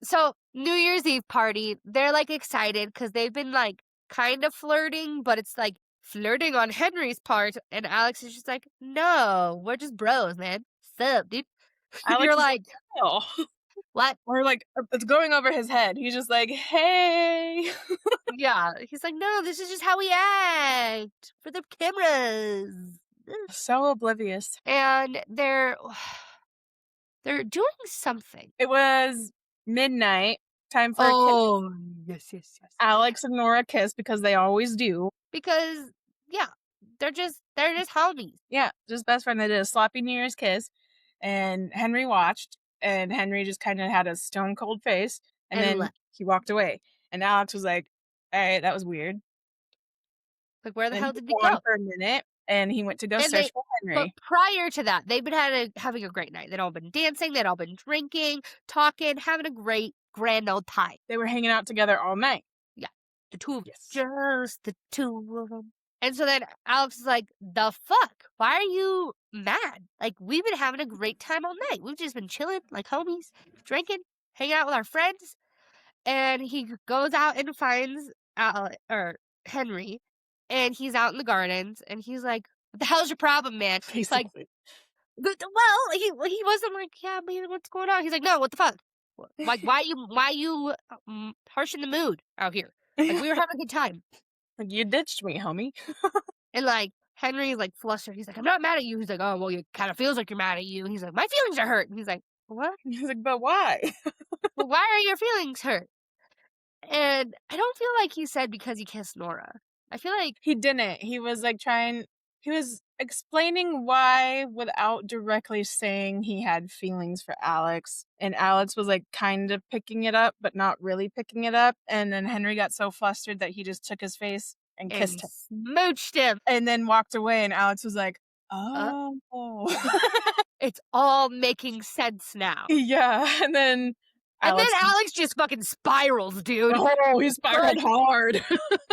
So New Year's Eve party, they're like excited because they've been like kind of flirting, but it's like flirting on Henry's part, and Alex is just like, no, we're just bros, man. Sup, dude? Alex You're is like, like, "Oh." what? Or like, it's going over his head. He's just like, "Hey." Yeah. He's like, no, this is just how we act for the cameras. So oblivious. And they're doing something. It was midnight, time for a kiss. Oh, yes, yes, yes. Alex and Nora kiss because they always do. Because yeah, they're just homies. Yeah, just best friend. They did a sloppy New Year's kiss, and Henry watched, and Henry just kind of had a stone cold face, and And then left. he walked away. And Alex was like, "All right, that was weird." Like, where the And then hell he did they was gone go? for a minute, and he went to go And search they for but Henry. prior to that, they've been having a great night. They'd all been dancing, they'd all been drinking, talking, having a great grand old time. They were hanging out together all night. Yeah, the two of Yes. just the two of them. And so then Alex is like, "The fuck? Why are you mad? Like, we've been having a great time all night. We've just been chilling like homies, drinking, hanging out with our friends." And he goes out and finds Henry, and he's out in the gardens, and he's like, "What the hell's your problem, man?" Like, Basically. well, he wasn't like, "Yeah, man, what's going on?" He's like, "No, what the fuck? Like, why you harshing the mood out here? Like, we were having a good time." Like, you ditched me, homie. And like Henry's like flustered. He's like, "I'm not mad at you." He's like, "Oh, well, it kind of feels like you're mad at you." And he's like, "My feelings are hurt." And he's like, "What? He's like, "But why?" Well, why are your feelings hurt?" And I don't feel like he said because he kissed Nora. I feel like He didn't. He was, like, he was explaining why without directly saying he had feelings for Alex, and Alex was, like, kind of picking it up, but not really picking it up, and then Henry got so flustered that he just took his face and and kissed he him, smooched him. and then walked away, and Alex was like, Uh, "Oh." it's all making sense now. Yeah, and then And then Alex Alex just fucking spirals, dude. oh, he spiraled Like, hard.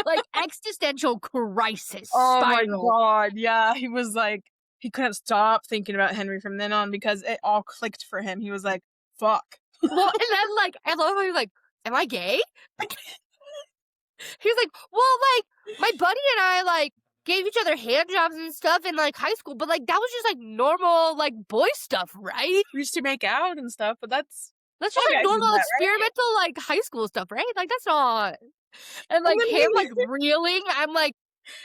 like existential crisis Oh my spiral. god, yeah, he was like he couldn't stop thinking about Henry from then on because it all clicked for him. He was like, "Fuck." Well, and then like I love how he's like, "Am I gay?" He's like, "Well, like my buddy and I like gave each other hand jobs and stuff in like high school, but like that was just like normal like boy stuff, right? We used to make out and stuff, but that's That's all just like guys do normal that, right? experimental like high school stuff, right? Like that's not." And And like then him like reeling, I'm like,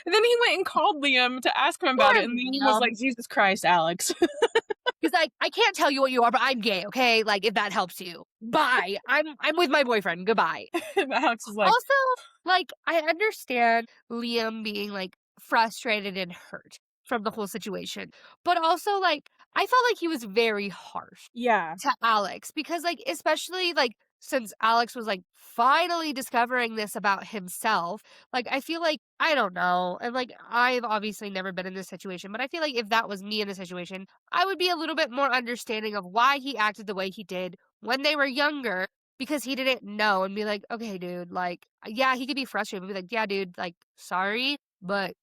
he went and called Liam to ask him about "Poor it, and Liam was like, Liam." "Jesus Christ, Alex." He's like, "I can't tell you what you are, but I'm gay, okay? Like if that helps you. Bye. I'm with my boyfriend. Goodbye." And Alex was like, Also, like, I understand Liam being like frustrated and hurt from the whole situation, but also like I felt like he was very harsh "Yeah." to Alex because like especially like since Alex was like finally discovering this about himself, like I feel like I don't know, and like I've obviously never been in this situation, but I feel like if that was me in the situation, I would be a little bit more understanding of why he acted the way he did when they were younger because he didn't know and be like, "Okay, dude, like yeah, he could be frustrated, but be like, "Yeah, dude, like sorry, but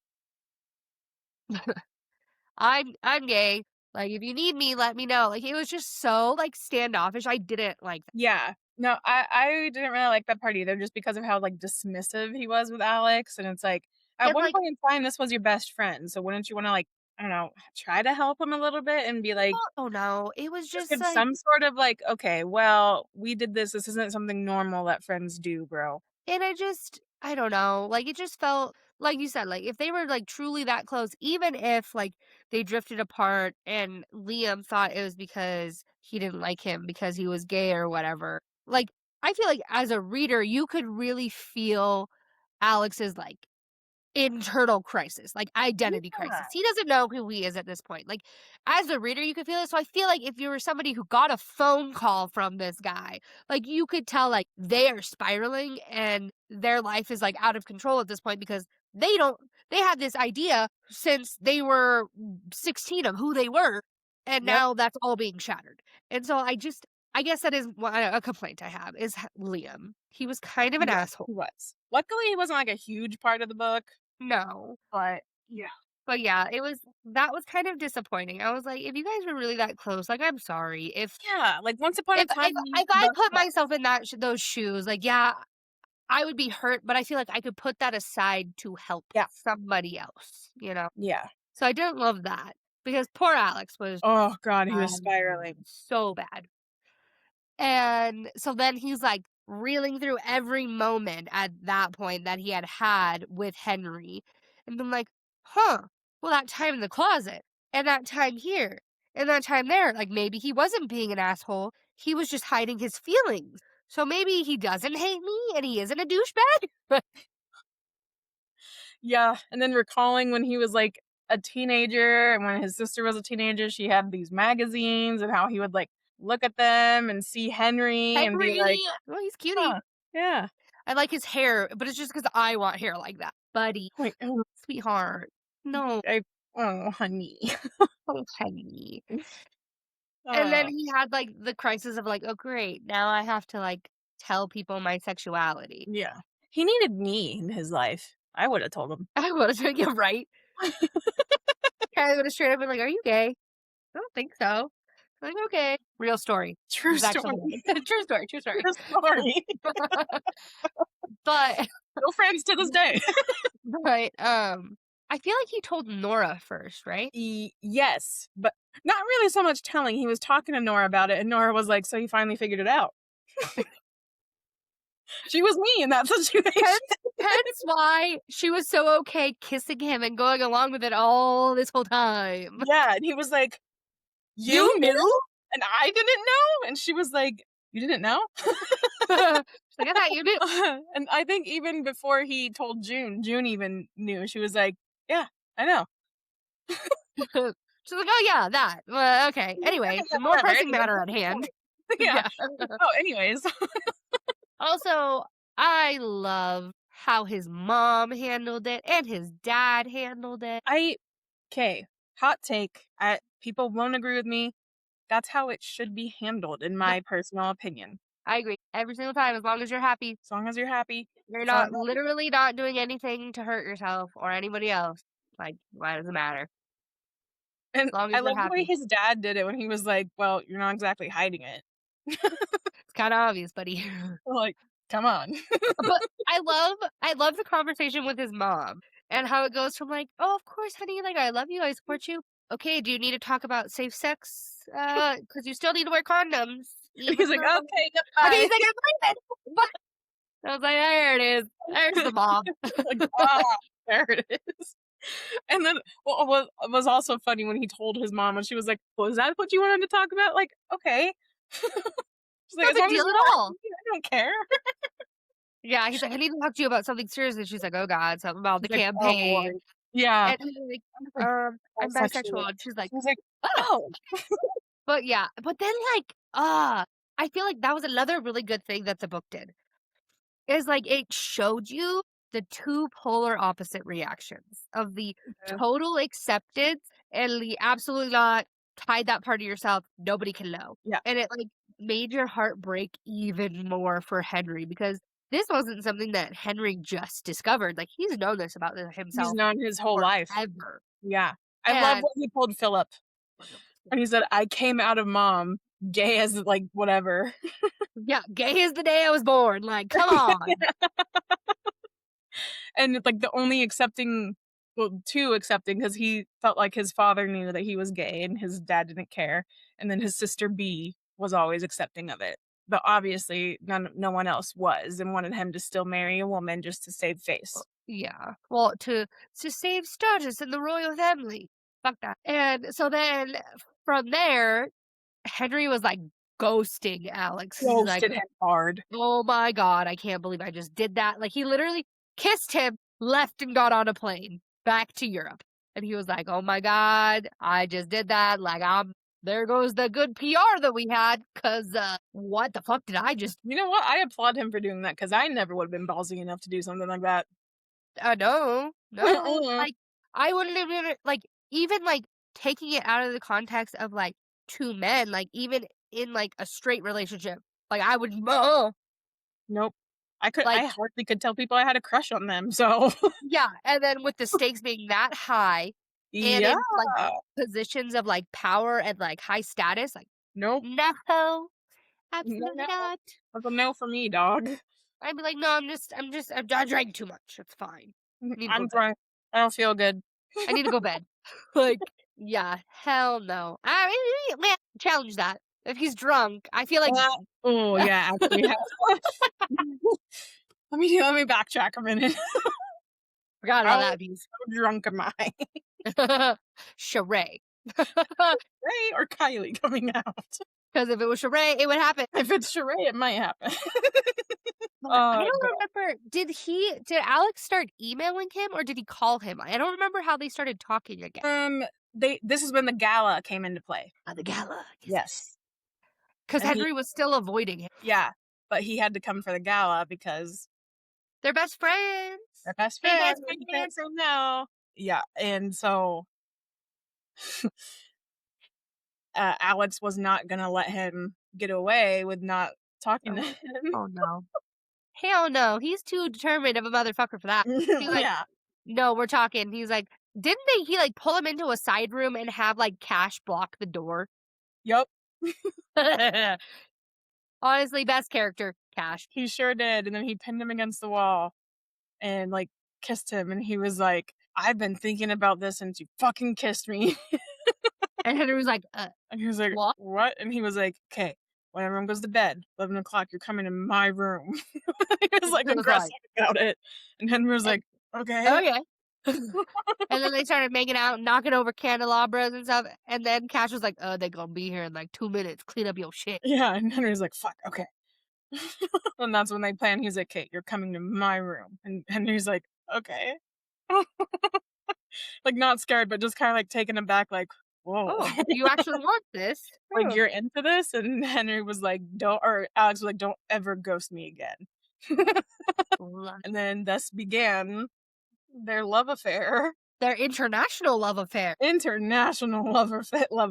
I'm gay. Like, if you need me, let me know. Like, it was just so, like, standoffish. I didn't like that. Yeah. No, I didn't really like that part either just because of how, like, dismissive he was with Alex, and it's like, at And, one like, point in time, this was your best friend, so wouldn't you wanna, like, I don't know, try to help him a little bit and be like oh, no. It was just just give like some sort of, like, "Okay, well, we did this. This isn't something normal that friends do, bro." and I don't know, like, it just felt like you said, like, if they were, like, truly that close, even if, like, they drifted apart and Liam thought it was because he didn't like him because he was gay or whatever, like, I feel like as a reader, you could really feel Alex's, like, internal crisis, like identity Yeah. crisis. He doesn't know who he is at this point. Like, as a reader, you could feel it. So I feel like if you were somebody who got a phone call from this guy, like you could tell like they are spiraling and their life is like out of control at this point because they don't they had this idea since they were 16 of who they were, and Yep. now that's all being shattered. And so I guess that is a complaint I have is Liam. He was kind of an Yeah, asshole. he was. Luckily, he wasn't, like, a huge part of the book, No. but yeah. But yeah, that was kind of disappointing. I was like, "If you guys were really that close, like, I'm sorry." Yeah, like, once upon a time, we If I the put yeah. myself in those shoes, like, yeah, I would be hurt, but I feel like I could put that aside to help Yeah. somebody else, you know? Yeah. So I didn't love that because poor Alex was, Oh god, he was um, spiraling. so bad. And so then he's, like, reeling through every moment at that point that he had with Henry, and been like, "Huh, well, that time in the closet, and that time here, and that time there, like, maybe he wasn't being an asshole, he was just hiding his feelings. So maybe he doesn't hate me and he isn't a douchebag?" Yeah, and then recalling when he was, like, a teenager and when his sister was a teenager, she had these magazines and how he would, like, look at them and see Henry and be Henry, like, well, he's cutie. "Huh, yeah." I like his hair, but it's just because I want hair like that. Buddy, Wait, oh, sweetheart, no, I oh, honey. oh, honey. And then Oh, he had, like, the crisis of, like, "Oh, great, now I have to, like, tell people my sexuality." yeah. He needed me in his life. I woulda told him. I would've been yeah, right? I would've straight up been like, "Are you gay?" "I don't think so." Like, "Okay." Real story. True This actually story. happened. True story, true story. True story. But Still friends to this day. I feel like he told Nora first, right? Yes, but not really so much telling, he was talking to Nora about it, and Nora was like, "So you finally figured it out." She was me in that situation. Hence why she was so okay kissing him and going along with it all this whole time. Yeah, and he was like, "You "You knew?" knew? And I didn't know?" And she was like, "You didn't know?" She's like, "I thought you knew." And I think even before he told June, June even knew. She was like, "Yeah, I know." She's like, "Oh, yeah, that. Well, okay. Anyway, Yeah, more whatever, pressing anyways, matter what's at the hand." point? Yeah. Yeah. Oh, anyways. Also, I love how his mom handled it and his dad handled it. I 'kay, hot take, people won't agree with me. That's how it should be handled, in Yep, my personal opinion. I agree. Every single time, as long as you're happy, As long as you're happy, you're that's all not that matters. literally not doing anything to hurt yourself or anybody else. Like, why does it matter? And As long as I you're love the way happy. his dad did it when he was like, "Well, you're not exactly hiding it." It's kinda obvious, buddy. Like, come on. But I love the conversation with his mom and how it goes from like, "Oh, of course, honey, like, I love you, I support you. Okay, do you need to talk about safe sex? Because you still need to wear condoms, He's even like, though." "Okay, Okay, he's goodbye." like, "I'm leaving." But I was like, "There it is. There's the mom." Like, "Ah, there it is." And then what was also funny when he told his mom and she was like, "Was that what you wanted to talk about?" Like, "Okay." She's like, No "As big long deal as you're at all. happy, I don't care." Yeah, he's like, "I need to talk to you about something serious," and she's like, "Oh god, something about She's the like, "Oh, campaign." Lord." Yeah. And he's like, Like, I'm bisexual. bisexual," and she's like, She's like, "Oh." "Oh." But yeah, but then, like, I feel like that was another really good thing that the book did, is, like, it showed you the 2 polar opposite reactions of the Yeah. total acceptance and the absolutely not, hide that part of yourself, nobody can know, Yeah. and it, like, made your heart break even more for Henry because this wasn't something that Henry just discovered, like, he's known this about He's himself known his whole life. forever, Yeah. I love and what he told Philip. And he said, "I came out of mom, gay as, like, whatever." Yeah, gay as the day I was born, like, come on. And, like, the only accepting well, 2 accepting because he felt like his father knew that he was gay and his dad didn't care, and then his sister B was always accepting of it. But obviously, no one else was and wanted him to still marry a woman just to save face. Yeah, well, to save status in the royal family. Fuck that. And so then from there, Henry was, like, ghosting Alex 'cause he's like, Roasted him hard. "Oh my god, I can't believe I just did that." Like, he literally kissed him, left, and got on a plane back to Europe. And he was like, "Oh my god, I just did that, like, there goes the good PR that we had, 'cause, what the fuck did I just" You know what? I applaud him for doing that because I never would've been ballsy enough to do something like that. No, no, like, I wouldn't have even like, even, like, taking it out of the context of, like, 2 men, like, even in, like, a straight relationship, like, I would Nope. I like, hardly could tell people I had a crush on them, so yeah, and then with the stakes being that high and Yeah. in, like, positions of, like, power and, like, high status, like, Nope. no, No, absolutely no. not. That's a no for me, dog. I'd be like, "No, I drank too much, it's fine. I need to go I'm to bed. drunk. I don't feel good. I need to go bed." Like, yeah, hell no. I mean, man, challenge that. If he's drunk, I feel like Oh, yeah, actually, let me backtrack a minute. forgot about How that piece. drunk am I? Charade. Ray or Kylie coming out? Because if it was charade, it would happen. If it's Sheree, it might happen. But I Oh, don't god. remember, did Alex start emailing him or did he call him? I don't remember how they started talking again. This is when the gala came into play. The gala. Yes, yes, Yes, yes. Because and he Henry was still avoiding him. yeah, but he had to come for the gala because They're best friends. they're best They're friends, best and you can't friends. say no. Yeah, and so, Alex was not gonna let him get away with not talking to Oh, him. oh no. Hell no. He's too determined of a motherfucker for that. He's like, Yeah. no, we're talking. He's like, didn't he like pull him into a side room and have like Cash block the door? Yup, Honestly, best character, Cash. he sure did, and then he pinned him against the wall and, like, kissed him, and he was like, "I've been thinking about this since you fucking kissed me." And Henry was like, And he was like, what? "What?" And he was like, "'Kay, when everyone goes to bed, 11 o'clock, you're coming to my room." He was, like, He was aggressive like, about it, and Henry was and like, "Okay." okay. And then they started making out, knocking over candelabras and stuff. And then Cash was like, they gonna be here in like 2 minutes. Clean up your shit. Yeah, and Henry was like, "Fuck, okay." And that's when they planned, he's like, "'Kay, you're coming to my room." And Henry's like, "Okay." Like, not scared, but just kinda, like, taken aback, like, "Whoa." Oh, you actually want this? Like, Oh, "You're into this?" And Henry was like, "Don't," or Alex was like, "Don't ever ghost me again." love And then thus began their love affair. their international love affair. International love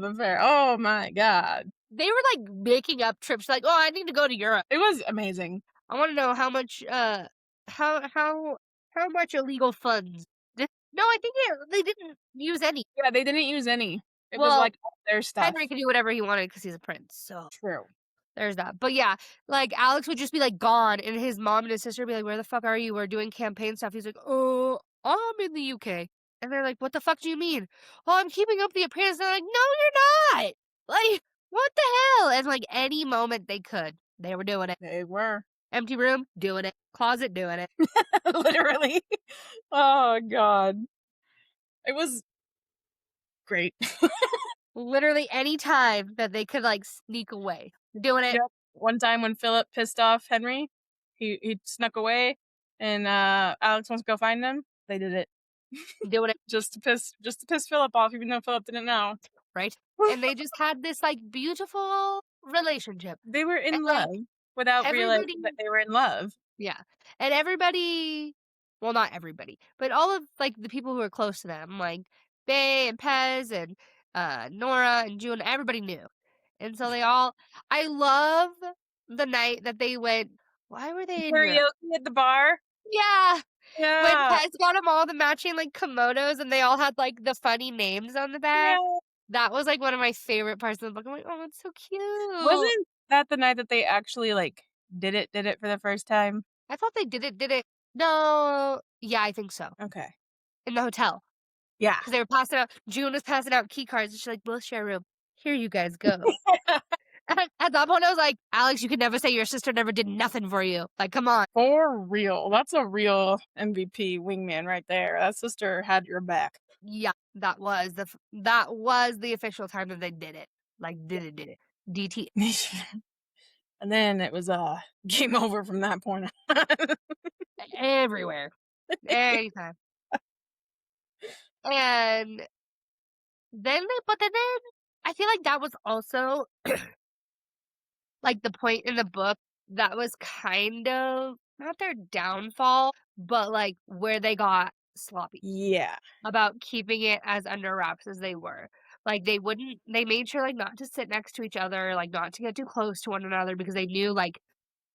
affair. Oh my god. They were like making up trips, like, oh, I need to go to Europe. It was amazing. I want to know how much, how much illegal funds. No, I think they didn't use any. Yeah, they didn't use any. It was, Well, like, all their stuff. Henry could do whatever he wanted because he's a prince. So True. there's that. But yeah, like Alex would just be like gone, and his mom and his sister would be like, "Where the fuck are you? We're doing campaign stuff." He's like, "Oh, I'm in the UK," and they're like, "What the fuck do you mean?" "Oh, I'm keeping up the appearance." They're like, "No, you're not. Like, what the hell?" And like any moment they could, they were doing it. They were. Empty room, doing it. Closet, doing it. Literally. Oh god. It was great. Literally any time that they could like sneak away, doing it. Yep. One time when Philip pissed off Henry, he snuck away, and, Alex wants to go find him. They did it. Doing it. Just to piss Philip off, even though Philip didn't know. Right? And they just had this like beautiful relationship. They were And in like love without realizing everybody that they were in love. yeah. And everybody well, not everybody, but all of, like, the people who were close to them, like, Bay and Pez and, Nora and June, everybody knew. And so they all I love the night that they went why were they in Europe? Karaoke at the bar? Yeah! When Yeah. Pez got them all the matching, like, kimonos and they all had, like, the funny names on the Yeah. back. That was, like, one of my favorite parts of the book. I'm like, "Oh, it's so cute." Wasn't that the night that they actually, like, did it for the first time? I thought they did it no. Yeah, I think so. Okay. In the hotel, Yeah. because they were passing out June was passing out key cards, and she's like, "We'll share a room. Here you guys go." And at that point, I was like, "Alex, you could never say your sister never did nothing for you. Like, come on." For real. That's a real MVP wingman right there. That sister had your back. Yeah, that was the official time that they did it. Like, did it. DT And then it was, game over from that point on. everywhere, anytime. And but then I feel like that was also, like, the point in the book that was kind of not their downfall, but, like, where they got sloppy Yeah. about keeping it as under wraps as they were. Like, they made sure, like, not to sit next to each other, like, not to get too close to one another because they knew, like,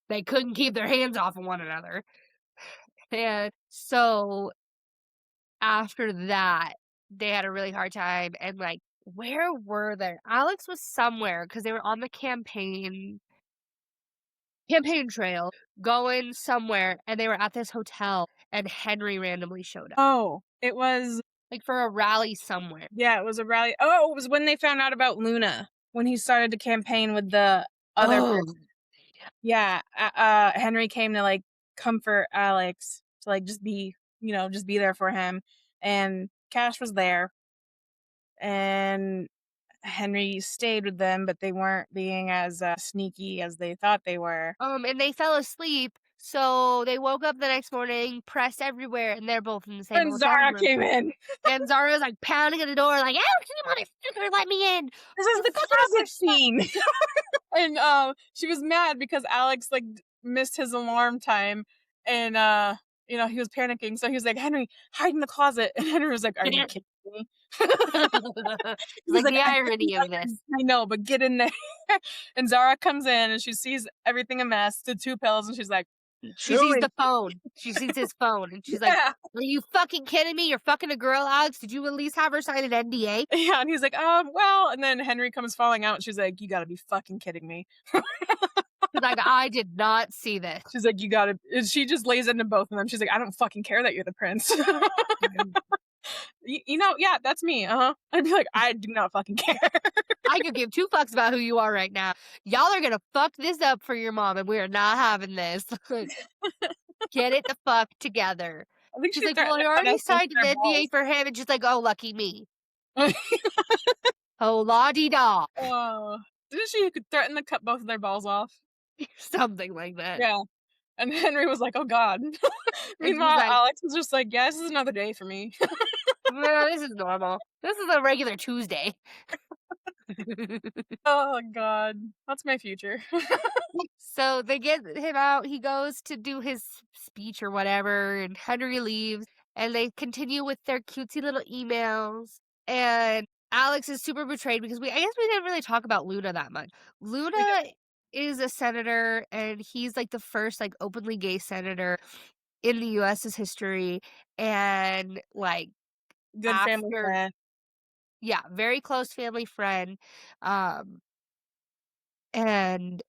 they couldn't keep their hands off of one another. And so after that, they had a really hard time and, like, where were they? Alex was somewhere because they were on the campaign trail going somewhere, and they were at this hotel, and Henry randomly showed up, Oh, it was like, for a rally somewhere. yeah, it was a rally oh, it was when they found out about Luna, when he started to campaign with the other Oh, person. Yeah, Henry came to, like, comfort Alex to, like, just be just be there for him, and Cash was there, and Henry stayed with them, but they weren't being as, sneaky as they thought they were. and they fell asleep, so they woke up the next morning, press everywhere, and they're both in the same And hotel Zara room. came in. And Zara was, like, pounding at the door like, "Alex, you motherfucker, let me in! This is You the fucking up our closet stuff!" scene. And, she was mad because Alex, like, missed his alarm time, and, he was panicking, so he was like, "Henry, hide in the closet," and Henry was like, "Are you kidding me?" He was Like, like, the "I irony of this. I know, but get in there." And Zara comes in, and she sees everything a mess, the 2 pills, and she's like, She "Who sees is" the phone. She sees his phone, and she's like, Yeah. "Are you fucking kidding me? You're fucking a girl, Alex. Did you at least have her sign an NDA?" Yeah, and he's like, well," and then Henry comes falling out, and she's like, "You gotta be fucking kidding me." She's like, "I did not see this." She's like, "You gotta" and she just lays into both of them. She's like, "I don't fucking care that you're the prince." Yeah, that's me, uh-huh. I'd be like, "I do not fucking care." I could give 2 fucks about who you are right now. Y'all are gonna fuck this up for your mom, and we are not having this. Like, get it the fuck together. I think She's she like, "Well, threatened I to cut already open signed their an NDA balls. for him," and she's like, "Oh, lucky me. Oh, la-di-da." Oh, didn't she threaten to cut both of their balls off? Something like that. Yeah, and Henry was like, "Oh god." And she's Meanwhile, like, Alex was just like, "Yeah, this is another day for me." "Well, this is normal. This is a regular Tuesday." Oh god, that's my future. So they get him out, he goes to do his speech or whatever, and Henry leaves, and they continue with their cutesy little emails, and Alex is super betrayed because I guess we didn't really talk about Luna that much. We Luna didn't. is a senator, and he's, like, the first, like, openly gay senator in the US's history, and, like, Good family after friend. yeah, very close family friend, um, and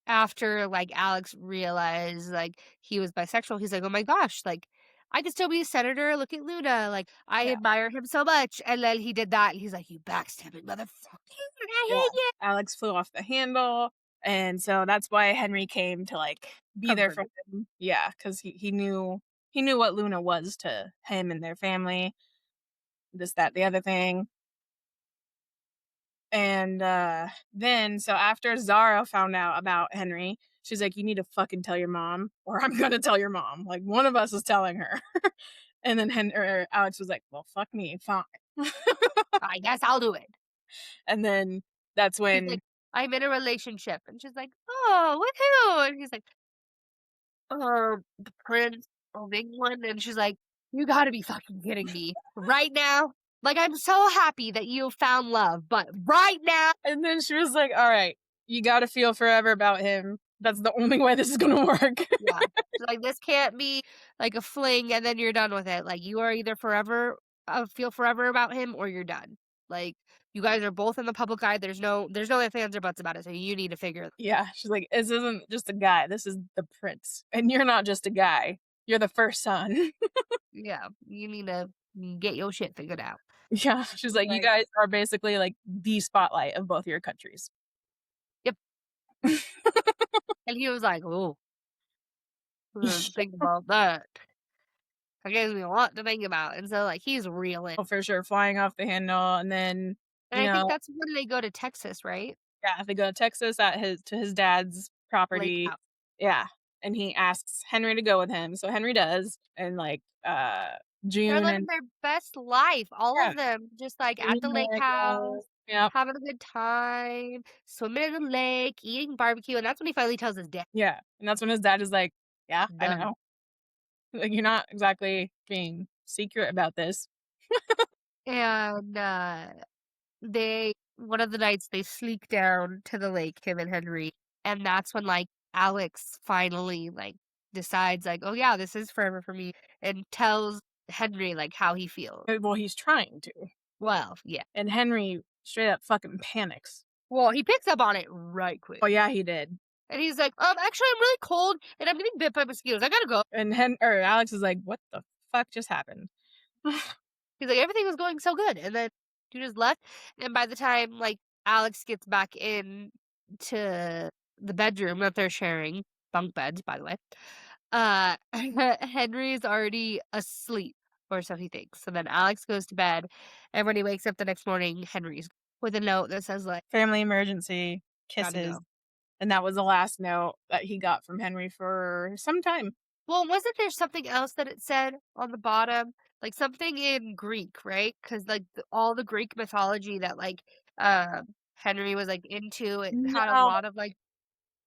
after, like, Alex realized, like, he was bisexual, he's like, "Oh my gosh, like, I could still be a senator, look at Luna, like, I Yeah, admire him so much," and then he did that, and he's like, "You backstabbing motherfucker, I yeah. hate you." Alex flew off the handle, and so that's why Henry came to, like, be there Comfort for him. him. Yeah, 'cause he knew what Luna was to him and their family, this, that, the other thing. And, then so after Zara found out about Henry, she's like, "You need to fucking tell your mom, or I'm gonna tell your mom. Like, one of us is telling her." And then Alex was like, "Well, fuck me, fine." I guess I'll do it. And then that's He's like, when "I'm in a relationship," and she's like, "Oh, with who?" And he's like, the Prince of England," and she's like, "You gotta be fucking kidding me. Right now? Like, I'm so happy that you found love, but right now?" and then she was like, "Alright, you gotta feel forever about him. That's the only way this is gonna work." Yeah. She's like, "This can't be, like, a fling and then you're done with it. Like, you are either forever feel forever about him or you're done. Like, You guys are both in the public eye. There's no ifs, ands, or buts about it. So you need to figure Yeah, she's like, "This isn't just a guy, this is the prince, and you're not just a guy, you're the first son." yeah, you need to get your shit figured out. Yeah, she's like, "You Like, guys are basically, like, the spotlight of both your countries." yep. And he was like, "Oh, think about that. That gives me a lot to think about." And so like he's reeling. Oh, for sure, flying off the handle, and then, And you I think know, that's when they go to Texas, right? yeah, they go to Texas at his dad's Lake property. house. Yeah, and he asks Henry to go with him, so Henry does, and, like, They're June living and their best life, all yeah, of them, just, like, June at the and lake Alec house, go. Yep, having a good time, swimming in the lake, eating barbecue, and that's when he finally tells his dad, yeah, and that's when his dad is like, "Yeah, I "Done." know." Like, "You're not exactly being secret about this." And, they one of the nights, they sneak down to the lake, him and Henry, and that's when, like, Alex finally, like, decides, like, "Oh, yeah, this is forever for me," and tells Henry, like, how he feels. Well, he's trying to, Well, yeah. and Henry straight up fucking panics. Well, he picks up on it right quick. Oh, yeah, he did. And he's like, actually, I'm really cold and I'm getting bit by mosquitoes. I gotta go." And Alex is like, "What the fuck just happened?" He's like, everything was going so good. And then dude just left. And by the time like Alex gets back in to the bedroom that they're sharing, bunk beds, by the way, Henry's already asleep, or so he thinks. So then Alex goes to bed, and when he wakes up the next morning, Henry's with a note that says like, Family emergency, gotta kisses, go. and that was the last note that he got from Henry for some time. Well, wasn't there something else that it said on the bottom? Like something in Greek, right? Because like all the Greek mythology that like Henry was like into, it had a No, lot of like,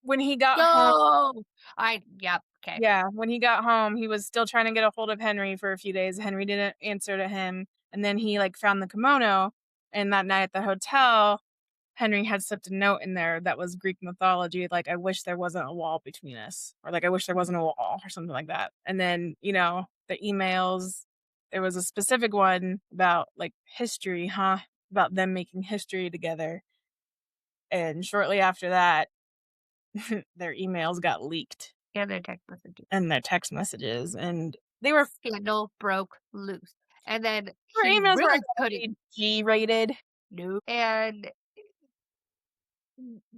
when he got home no, yep, okay. yeah, when he got home, he was still trying to get a hold of Henry for a few days. Henry didn't answer to him, and then he, like, found the kimono, and that night at the hotel, Henry had slipped a note in there that was Greek mythology, like, "I wish there wasn't a wall between us," or, like, "I wish there wasn't a wall," or something like that. And then, the emails, there was a specific one about, like, history, huh? About them making history together, and shortly after that, their emails got leaked. And their text messages. And their text messages, and they were Scandal broke loose, and then her he emails really weren't couldn't. exactly G-rated. No, and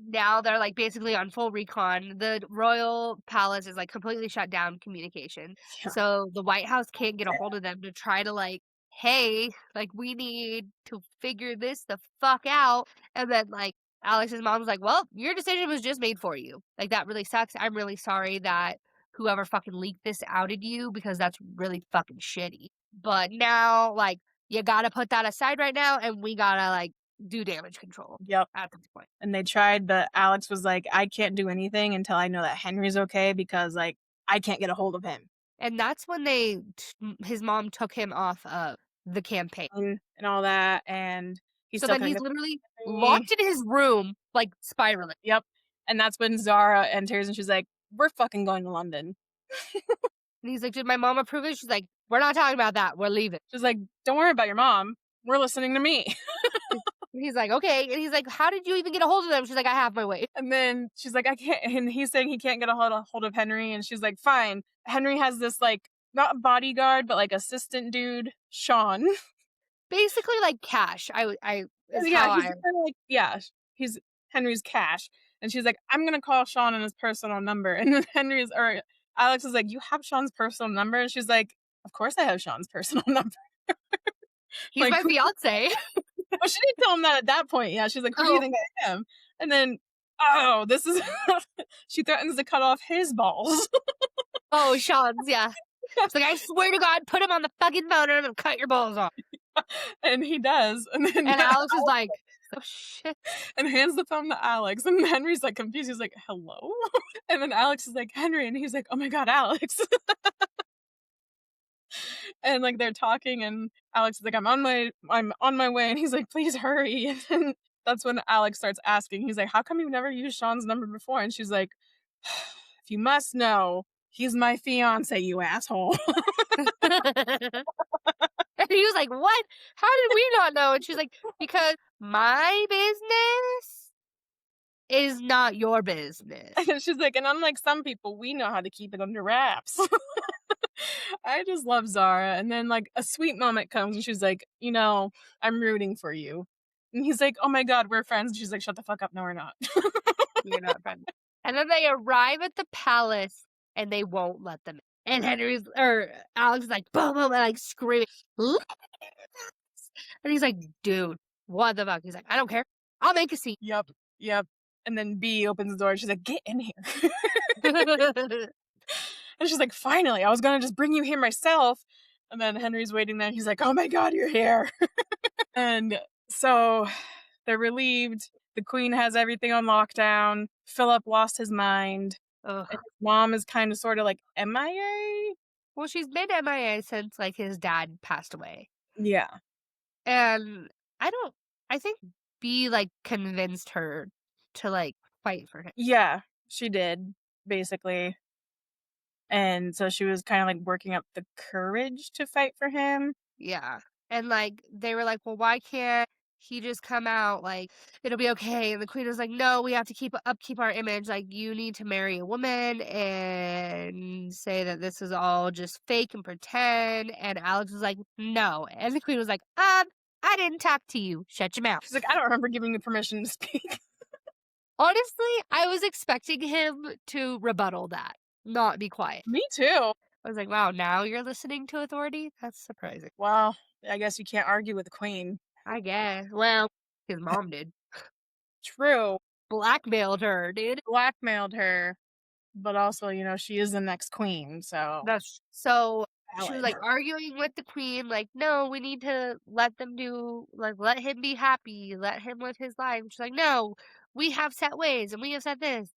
now they're, like, basically on full recon. The royal palace is, like, completely shut down communication. Yeah. So the White House can't get a hold of them to try to, like, "Hey, like, we need to figure this the fuck out." And then, like, Alex's mom's like, "Well, your decision was just made for you. Like, that really sucks. I'm really sorry that whoever fucking leaked this outed you because that's really fucking shitty. But now, like, you gotta put that aside right now, and we gotta, like, do damage control Yep, at this point." and they tried, but Alex was like, "I can't do anything until I know that Henry's okay because, like, I can't get a hold of him." And that's when his mom took him off of the campaign. And all that, and he So still then couldn't he's get literally Henry. locked in his room, like, spiraling. Yep, and that's when Zara enters, and she's like, "We're fucking going to London." And he's like, "Did my mom approve it?" She's like, "We're not talking about that. We're leaving." She's like, "Don't worry about your mom. We're listening to me." And he's like, "Okay." And he's like, "How did you even get a hold of them?" She's like, "I have my way." And then she's like, "I can't," and he's saying he can't get a hold of Henry, and she's like, "Fine." Henry has this, like, not bodyguard, but, like, assistant dude, Sean. Basically, like, cash. I is Yeah, how he's I kinda like yeah, he's Henry's cash, and she's like, "I'm gonna call Sean on his personal number," and then Alex is like, "You have Sean's personal number?" And she's like, "Of course I have Sean's personal number." he's Like, my fiance. well, she didn't tell him that at that point, yeah, she's like, "Who do you Oh, think I am?" And then, oh, this is she threatens to cut off his balls. oh, Sean's, yeah. She's like, "I swear to God, put him on the fucking phone and I'm gonna cut your balls off." And he does, and then And Alex is like, "Oh shit." and hands the phone to Alex, and Henry's, like, confused, he's like, "Hello?" And then Alex is like, "Henry," and he's like, "Oh my god, Alex." And, like, they're talking, and Alex is like, I'm on my way," and he's like, "Please hurry." And then that's when Alex starts asking, he's like, "How come you've never used Sean's number before?" And she's like, "If you must know, he's my fiancé, you asshole." And he was like, "What? How did we not know?" And she's like, "Because My business is not your business. And she's like, "And unlike some people, we know how to keep it under wraps." I just love Zara, and then, like, a sweet moment comes, and she's like, "I'm rooting for you." And he's like, "Oh my god, we're friends." And she's like, "Shut the fuck up, no, we're not." You're not friends. And then they arrive at the palace and they won't let them in. And Alex is like, boom, boom, and like screaming. "Let us." And he's like, dude, what the fuck? He's like, I don't care. I'll make a scene. Yep, yep. And then B opens the door, and she's like, "Get in here." And she's like, "Finally, I was gonna just bring you here myself." And then Henry's waiting there, and he's like, "Oh my god, you're here." And so they're relieved. The queen has everything on lockdown. Philip lost his mind. And Ugh. his mom is kind of sort of like MIA. Well, she's been MIA since like his dad passed away. Yeah. And I don't, I think B like convinced her to like fight for him. Yeah, she did, basically. And so she was kind of like working up the courage to fight for him. Yeah. And, like, they were like, "Well, why can't he just come out, like, it'll be okay." And the queen was like, "No, we have to keep our image, like, you need to marry a woman and say that this is all just fake and pretend." And Alex was like, "No." And the queen was like, I didn't talk to you. Shut your mouth." She's like, "I don't remember giving you permission to speak." Honestly, I was expecting him to rebuttal that, not be quiet. Me too. I was like, "Wow, now you're listening to authority? That's surprising." Well, I guess you can't argue with the queen. I guess. Well, his mom did. True. Blackmailed her, dude. Blackmailed her, but also, she is the next queen, so So she was valid. like arguing with the queen, like, no, we need to let him be happy, let him live his life. She's like, no, we have set ways and we have set this.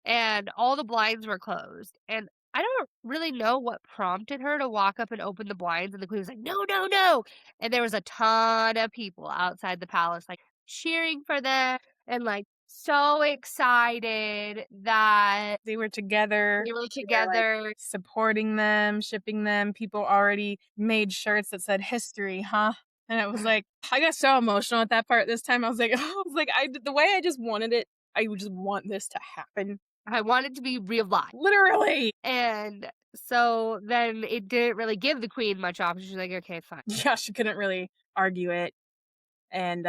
And all the blinds were closed. And I don't really know what prompted her to walk up and open the blinds. And the queen was like, no, no, no. And there was a ton of people outside the palace, like cheering for them and like so excited that They were together. they were They were, like, together. supporting them, shipping them. People already made shirts that said "history," huh? And it was like, I got so emotional at that part this time. I was like, the way I just wanted it, I would just want this to happen. I want it to be real life. Literally. And so then it didn't really give the queen much option. She's like, okay, fine. Yeah, she couldn't really argue it. And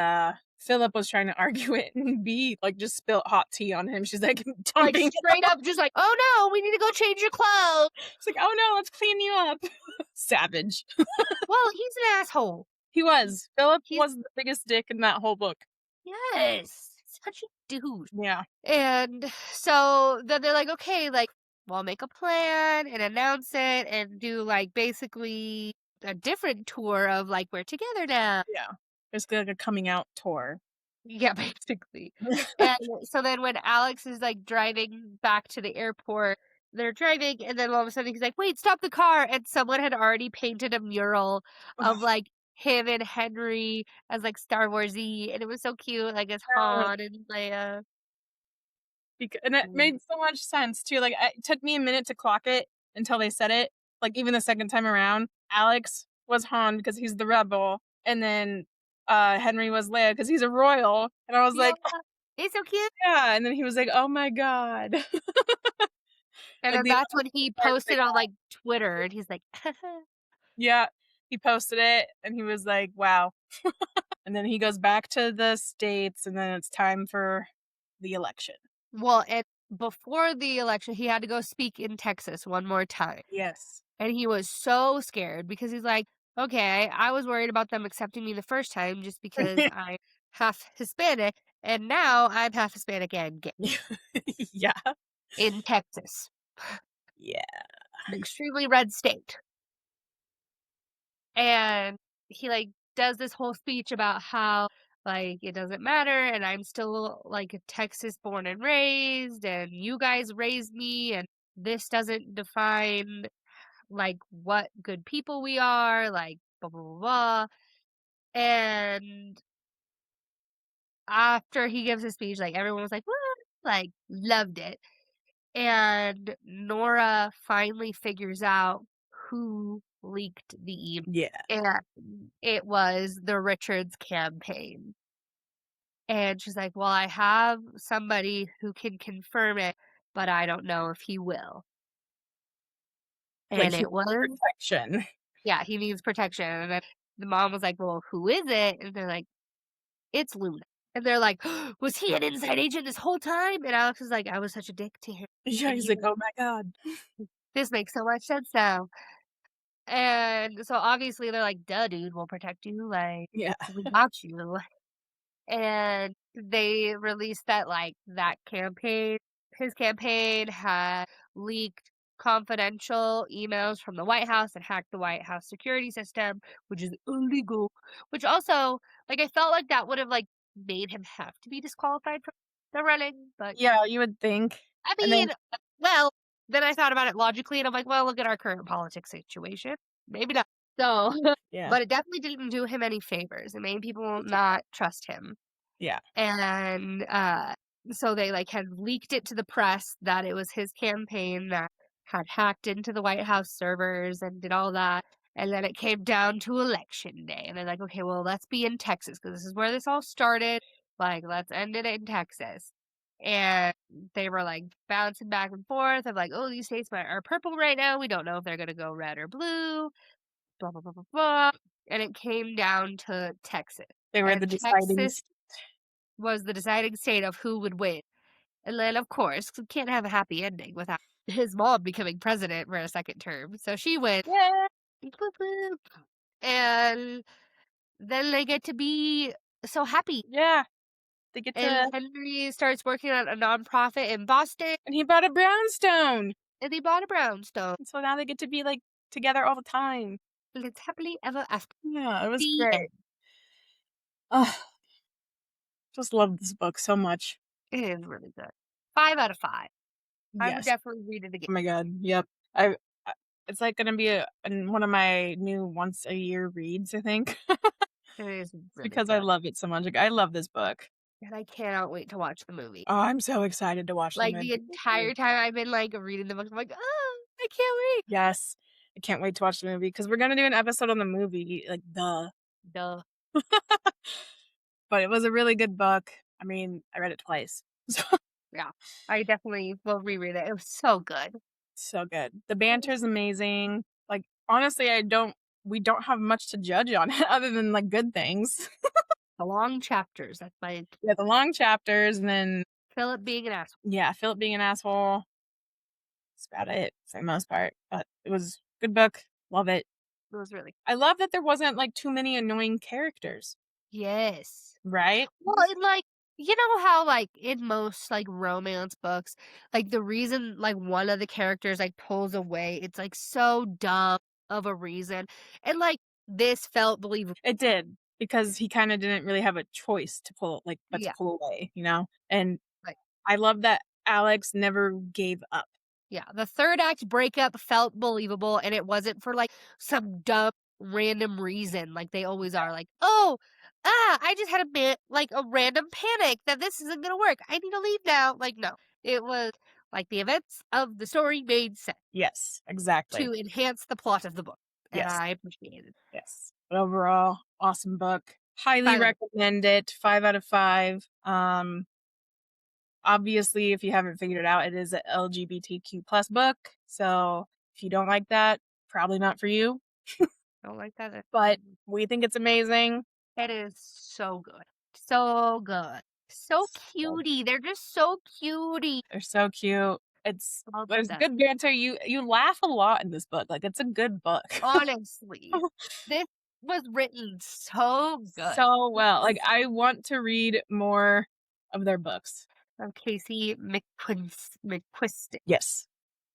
Philip was trying to argue it, and B like just spilt hot tea on him. She's like Like dumping. straight up, just like, oh no, we need to go change your clothes. She's like, "Oh no, let's clean you up." Savage. Well, he's an asshole. He was. Philip He's was the biggest dick in that whole book. yes, such a douche. Yeah. And so then they're like, okay, like, we'll make a plan and announce it and do like basically a different tour of like we're together now. Yeah. Basically like a coming out tour. Yeah, basically. And so then when Alex is, like, driving back to the airport, they're driving, and then all of a sudden he's like, "Wait, stop the car," and someone had already painted a mural of, Ugh, like, him and Henry as, like, Star Wars-y, and it was so cute, like, as Han and Leia. and it Mm. made so much sense too. Like it took me a minute to clock it until they said it. Like even the second time around, Alex was Han because he's the rebel, and then Henry was Leia because he's a royal. And I was Yeah, like, it's so cute. yeah. And then he was like, "Oh my god." And Like then the that's when he part was posted like, on, like, Twitter, and he's like, yeah, he posted it and he was like, "Wow." And then he goes back to the States, and then it's time for the election. well, and before the election, he had to go speak in Texas one more time. Yes. And he was so scared because he's like, "Okay, I was worried about them accepting me the first time just because I'm half Hispanic, and now I'm half Hispanic and gay Yeah. in Texas, Yeah. an extremely red state." And he, like, does this whole speech about how, like, it doesn't matter, and I'm still, like, Texas born and raised, and you guys raised me, and this doesn't define, like, what good people we are, like, blah, blah, blah, blah. And after he gives his speech, like, everyone was like, "What?" Like, loved it. And Nora finally figures out who leaked the email, Yeah. and it was the Richards campaign. And she's like, "Well, I have somebody who can confirm it, but I don't know if he will." Like, And he it was protection. yeah, he needs protection, and then the mom was like, "Well, who is it?" And they're like, "It's Luna." And they're like, "Was he an inside agent this whole time?" And Alex was like, "I was such a dick to him." Yeah, And he's he like, was "Oh my god." this makes so much sense now. And so obviously they're like, "Duh, dude, we'll protect you, like, Yeah. we got you." And they released that, like, that campaign his campaign had leaked confidential emails from the White House and hacked the White House security system, which is illegal, which also, like, I felt like that would have, like, made him have to be disqualified from the running, but, Yeah, you would think. I And then mean, well, then I thought about it logically, and I'm like, "Well, look at our current politics situation. Maybe not." So, yeah. but it definitely didn't do him any favors. It made people not trust him. Yeah. And, so they, like, had leaked it to the press that it was his campaign that had hacked into the White House servers and did all that, and then it came down to election day, and they're like, "Okay, well, let's be in Texas because this is where this all started, like, let's end it in Texas." And they were, like, bouncing back and forth of, like, "Oh, these states are purple right now, we don't know if they're gonna go red or blue, blah, blah, blah, blah, blah," and it came down to Texas, They were the and deciding Texas was the deciding state of who would win. And then, of course, we can't have a happy ending without his mom becoming president for a second term. So she wins. Yeah. Boop, boop. And then they get to be so happy. Yeah. They get And to Henry starts working on a nonprofit in Boston, and he bought a brownstone. and he bought a brownstone. And so now they get to be, like, together all the time. And it's happily ever after. Yeah, it was The end. great. Ugh, just love this book so much. It is really good. 5 out of 5. I would Yes. definitely read it again. Oh my god, yep. I it's, like, gonna be one of my new once a year reads, I think. It is It's really because I good. love it so much, like, I love this book. And I cannot wait to watch the movie. Oh, I'm so excited to watch the Like, movie. the entire time I've been, like, reading the book, I'm like, "Oh, I can't wait." Yes. I can't wait to watch the movie because 'cause we're gonna do an episode on the movie, like, duh. Duh. But it was a really good book. I mean, I read it twice. Yeah. I definitely will reread it. It was so good. So good. The banter's amazing. Like, honestly, I don't we don't have much to judge on it other than, like, good things. The long chapters, that's like Yeah, the long chapters and then, Philip being an asshole. yeah, Philip being an asshole. That's about it for the most part, but it was good book. Love it. It was really I love that there wasn't, like, too many annoying characters, yes. right? Well, and, like, you know how, like, in most, like, romance books, like, the reason, like, one of the characters, like, pulls away, it's, like, so dumb of a reason, and, like, this felt believable. It did, because he kinda didn't really have a choice to pull like, but to Yeah, pull away, you know? And like I love that Alex never gave up. yeah, the 3rd act breakup felt believable, and it wasn't for, like, some dumb random reason like they always are, like, "Oh, I just had a random panic that this isn't gonna work. I need to leave now." Like, no. It was like the events of the story made sense Yes, exactly. to enhance the plot of the book, and Yes, I appreciated it. yes. But overall, awesome book. Highly 5 out of recommend it. 5 out of 5. Obviously, if you haven't figured it out, it is a LGBTQ plus book. So if you don't like that, probably not for you. I don't like that. But we think it's amazing. It is so good. So good. So So cutie. They're just so cutie. they're so cute. It's Love there's them. good banter. You laugh a lot in this book. Like it's a good book. Honestly, this was written so good. So well. Like I want to read more of their books. Of Casey McQuiston. Yes.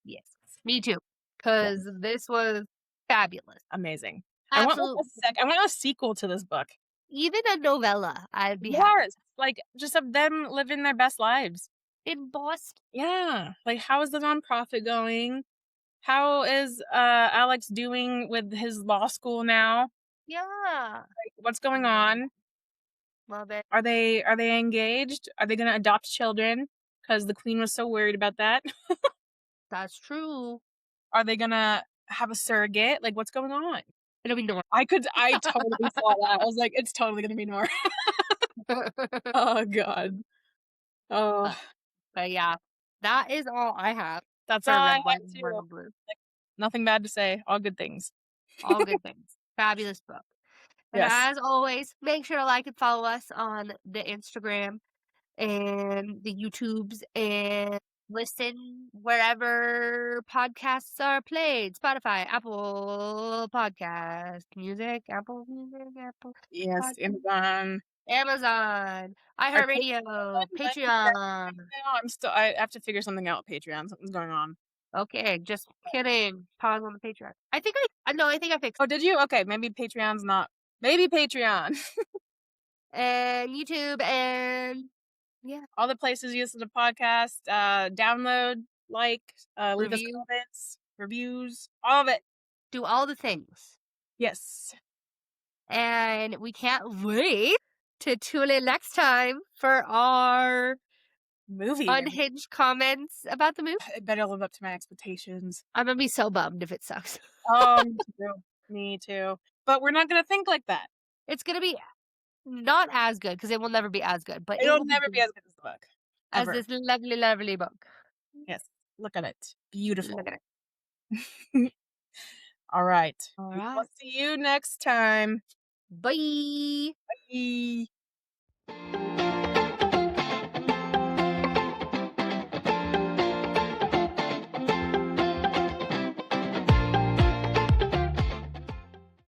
Yes, me too. Yeah. Because this was fabulous. Amazing. Absolutely. I want a sequel to this book. Even a novella, I'd be happy. Yes. Like just of them living their best lives. In Boston. Yeah. Like how is the nonprofit going? How is Alex doing with his law school now? Yeah. What's going on? Love it. Are they engaged? Are they gonna adopt children? Because the queen was so worried about that. That's true. Are they gonna have a surrogate? Like, what's going on? It'll be normal. I totally saw that. I was like, "It's totally gonna be Nora." Oh god. Oh, But but yeah, that is all I have that's all for I Red, have White, and too. Royal Blue. Like, nothing bad to say, all good things. All good things. Fabulous book. And Yes. as always, make sure to like and follow us on the Instagram and the YouTubes and listen wherever podcasts are played. Spotify, Apple Podcast Music, Apple Music, Apple Yes, Podcast, Amazon. Amazon, Our Patreon iHeartRadio, button might be Patreon. right now. I have to figure something out with Patreon. Something's going on. Okay, just kidding. Pause on the Patreon. I think I fixed Oh, did you? Okay, maybe Patreon's not. Maybe Patreon. and YouTube and yeah, All the places you listen to podcasts, download, like, leave us review. comments, reviews, all of it. Do all the things. Yes. And we can't wait to tune in next time for our Movie review. unhinged comments about the movie. It better live up to my expectations. I'm gonna be so bummed if it sucks. Oh, me too. Me too. But we're not gonna think like that. It's gonna be not as good because it will never be as good, but it It'll will be never be good as good as the book. as Ever. this lovely, lovely book. Yes. Look at it. Look Beautiful. at it. All right. All We will right. see you next time. Bye. Bye.